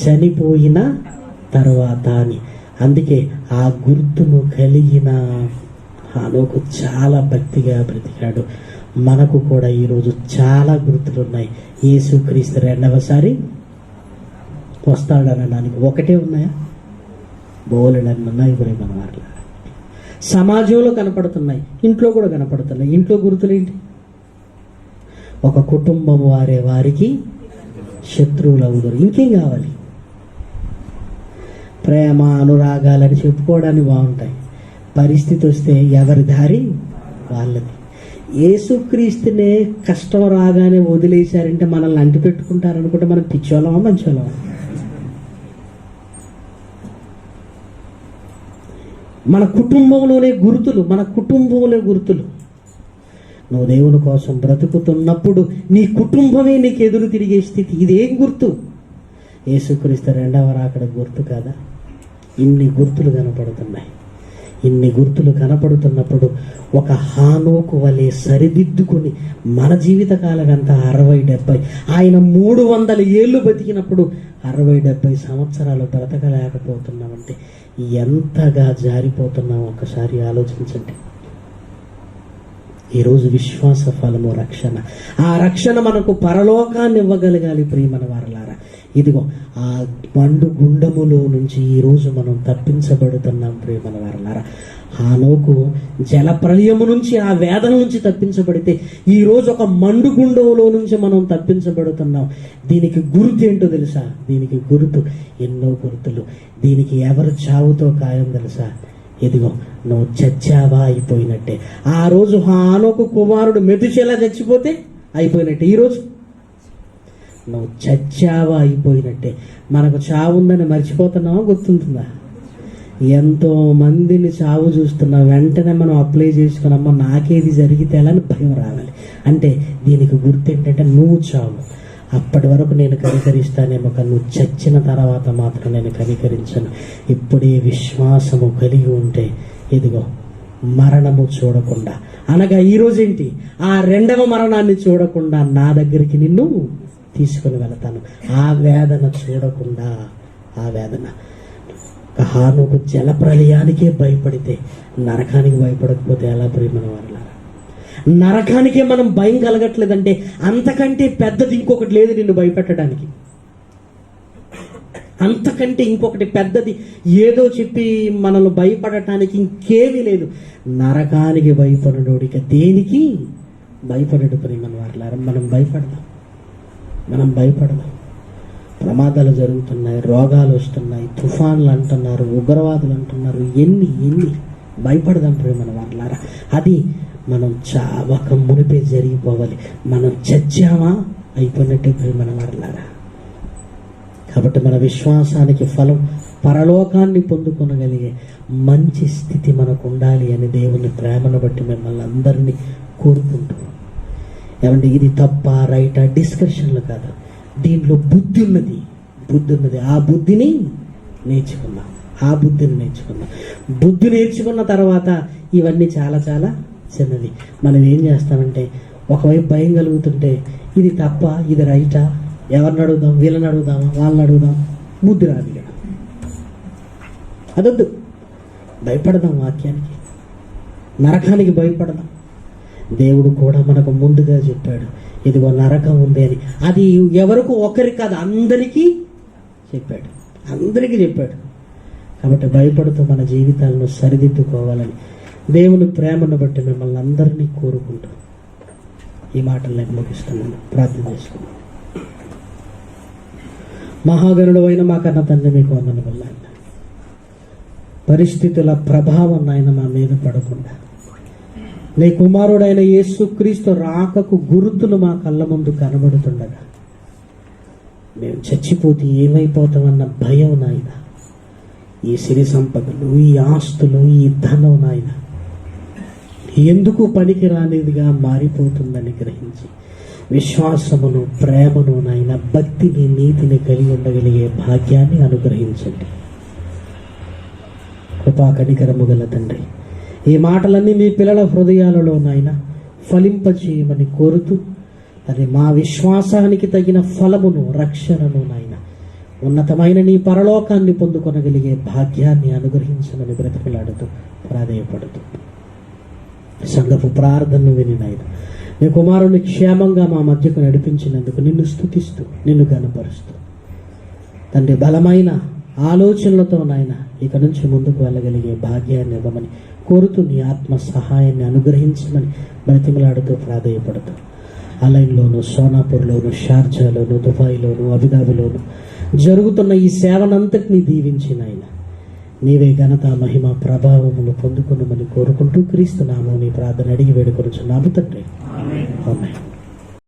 చనిపోయిన తర్వాత అని. అందుకే ఆ గుర్తును కలిగిన హానోకు చాలా భక్తిగా బ్రతికాడు. మనకు కూడా ఈరోజు చాలా గుర్తులు ఉన్నాయి. యేసుక్రీస్తు రెండవసారి వస్తాడనడానికి ఒకటే ఉన్నాయా? బోలెడన్ని ఉన్నాయి ప్రేమ వారిలా. సమాజంలో కనపడుతున్నాయి, ఇంట్లో కూడా కనపడుతున్నాయి. ఇంట్లో గుర్తులేంటి? ఒక కుటుంబం వారే వారికి శత్రువులు అవుతారు. ఇంకేం కావాలి? ప్రేమ అనురాగాలని చెప్పుకోవడానికి బాగుంటాయి, పరిస్థితి వస్తే ఎవరి దారి వాళ్ళది. యేసుక్రీస్తునే కష్టం రాగానే వదిలేశారంటే మనల్ని అంటి పెట్టుకుంటారనుకుంటే మనం పిచ్చోళ్ళమా మంచోళ్ళమా? మన కుటుంబంలోనే గుర్తులు, మన కుటుంబంలో గుర్తులు. నువ్వు దేవుని కోసం బ్రతుకుతున్నప్పుడు నీ కుటుంబమే నీకు ఎదురు తిరిగే స్థితి, ఇదేం గుర్తు? యేసుక్రీస్తు రెండవ రాకడ గుర్తు కాదా? ఇన్ని గుర్తులు కనపడుతున్నాయి. ఇన్ని గుర్తులు కనపడుతున్నప్పుడు ఒక హానోకు వలె సరిదిద్దుకుని మన జీవితకాలం అంతా 60-70, ఆయన 300 ఏళ్ళు బతికినప్పుడు 60-70 సంవత్సరాలు బ్రతకలేకపోతున్నామంటే ఎంతగా జారిపోతున్నాం ఒక్కసారి ఆలోచించండి. ఈరోజు విశ్వాస ఫలము రక్షణ. ఆ రక్షణ మనకు పరలోకాన్ని ఇవ్వగలగాలి ప్రియమైన వారలారా. ఇదిగో ఆ మండు గుండములో నుంచి ఈరోజు మనం తప్పించబడుతున్నాం ప్రియమైన వారలారా. హానోకు జల ప్రళయము నుంచి, ఆ వేదన నుంచి తప్పించబడితే ఈరోజు ఒక మండు గుండములో నుంచి మనం తప్పించబడుతున్నాం. దీనికి గుర్తు ఏంటో తెలుసా? దీనికి గుర్తు ఎన్నో గుర్తులు. దీనికి ఎవరు చావుతో ఖాయం తెలుసా? ఇదిగో నువ్వు చచ్చావా అయిపోయినట్టే. ఆ రోజు హానోకు కుమారుడు మెతుషెలా చచ్చిపోతే అయిపోయినట్టే, ఈరోజు నువ్వు చచ్చావా అయిపోయినట్టే. మనకు చావు ఉందని మర్చిపోతున్నావా? గుర్తుంటుందా? ఎంతో మందిని చావు చూస్తున్నా, వెంటనే మనం అప్లై చేసుకున్నామా నాకేది జరిగితే అని భయం రావాలి. అంటే దీనికి గుర్తు ఏంటంటే నువ్వు చావు. అప్పటి వరకు నేను కనికరిస్తానేమో, కానీ నువ్వు చచ్చిన తర్వాత మాత్రం నేను కనికరించను. ఇప్పుడే విశ్వాసము కలిగి ఉంటే ఇదిగో మరణము చూడకుండా, అనగా ఈరోజు ఏంటి, ఆ రెండవ మరణాన్ని చూడకుండా నా దగ్గరికి నిన్ను తీసుకుని వెళతాను. ఆ వేదన చూడకుండా, ఆ వేదన. హానోకు జల ప్రళయానికే భయపడితే నరకానికి భయపడకపోతే ఎలా ప్రియమైన వారలారా? నరకానికే మనం భయం కలగట్లేదంటే అంతకంటే పెద్దది ఇంకొకటి లేదు నిన్ను భయపెట్టడానికి. అంతకంటే ఇంకొకటి పెద్దది ఏదో చెప్పి మనల్ని భయపడటానికి ఇంకేమీ లేదు. నరకానికి భయపడనోడిక దేనికి భయపడడు ప్రియమైన వారలారా. మనం భయపడదాం. ప్రమాదాలు జరుగుతున్నాయి, రోగాలు వస్తున్నాయి, తుఫాన్లు అంటున్నారు, ఉగ్రవాదులు అంటున్నారు, ఎన్ని భయపడదాం ప్రియమైన వారలారా. అది మనం చావక మునిపే జరిగిపోవాలి. మనం చచ్చామా అయిపోయినట్టే ప్రియమైన వారలారా. కాబట్టి మన విశ్వాసానికి ఫలం పరలోకాన్ని పొందుకొనగలిగే మంచి స్థితి మనకు ఉండాలి అని దేవుని ప్రేమను బట్టి మిమ్మల్ని అందరినీ కోరుకుంటూ, ఏమంటే ఇది తప్ప రైటా డిస్కషన్లు కాదు, దీంట్లో బుద్ధి ఉన్నది. ఆ బుద్ధిని నేర్చుకున్నాం. బుద్ధి నేర్చుకున్న తర్వాత ఇవన్నీ చాలా చాలా చిన్నది. మనం ఏం చేస్తామంటే ఒకవైపు భయం కలుగుతుంటే ఇది తప్ప ఇది రైటా, ఎవరిని అడుగుదాం, వీళ్ళని అడుగుదామా, వాళ్ళని అడుగుదాం, బుద్ధి రాదు. అదొద్దు. భయపడదాం వాక్యానికి, నరకానికి భయపడదాం. దేవుడు కూడా మనకు ముందుగా చెప్పాడు, ఇదిగో నరకం ఉంది అని. అది ఎవరికి ఒకరికి కాదు, అందరికీ చెప్పాడు. కాబట్టి భయపడుతూ మన జీవితాలను సరిదిద్దుకోవాలని దేవుని ప్రేమను బట్టి మిమ్మల్ని అందరినీ కోరుకుంటూ ఈ మాటలు నేను ముగిస్తున్నాను. ప్రార్థన చేసుకున్నాను. మహాగణుడు అయిన మా కన్న తండ్రి, మీకు వందనములు. పరిస్థితుల ప్రభావం నాయన మా మీద పడకుండా, నీ కుమారుడైన యేసుక్రీస్తు రాకకు గుర్తులు మా కళ్ళ ముందు కనబడుతుండగా మేము చచ్చిపోతే ఏమైపోతామన్న భయం నాయన, ఈ సిరి సంపదలు, ఈ ఆస్తులు, ఈ ధనం నాయన ఎందుకు పనికి రానిదిగా మారిపోతుందని గ్రహించి విశ్వాసమును, ప్రేమను నాయన, భక్తిని, నీతిని కలిగి ఉండగలిగే భాగ్యాన్ని అనుగ్రహించండి. కృపా కనికరము గల తండ్రి, ఈ మాటలన్నీ మీ పిల్లల హృదయాలలో నాయన ఫలింపచేయమని కోరుతూ, అది మా విశ్వాసానికి తగిన ఫలమును, రక్షణను నాయన, ఉన్నతమైన నీ పరలోకాన్ని పొందుకొనగలిగే భాగ్యాన్ని అనుగ్రహించమని బ్రతిమలాడుతూ ప్రాధేయపడుతూ సంఘపు ప్రార్థనను విని నాయన నీ కుమారుని క్షేమంగా మా మధ్యకు నడిపించినందుకు నిన్ను స్తుతిస్తూ, నిన్ను గణపరుస్తూ తండ్రి, బలమైన ఆలోచనలతో నాయన ఇక నుంచి ముందుకు వెళ్ళగలిగే భాగ్యాన్ని ఇవ్వమని కోరుతూ నీ ఆత్మ సహాయాన్ని అనుగ్రహించమని బ్రతిమలాడుతూ ప్రాధేయపడుతూ అలైన్లోను, సోనాపూర్లోను, షార్జాలోను, దుబాయ్లోను, అబుదాబిలోను జరుగుతున్న ఈ సేవనంతటినీ దీవించిన ఆయన నీవే ఘనత, మహిమ, ప్రభావములు పొందుకున్నామని కోరుకుంటూ క్రీస్తు నామమున ప్రార్థన అడిగి వేడుకొనుచున్నాము తండ్రి. ఆమేన్.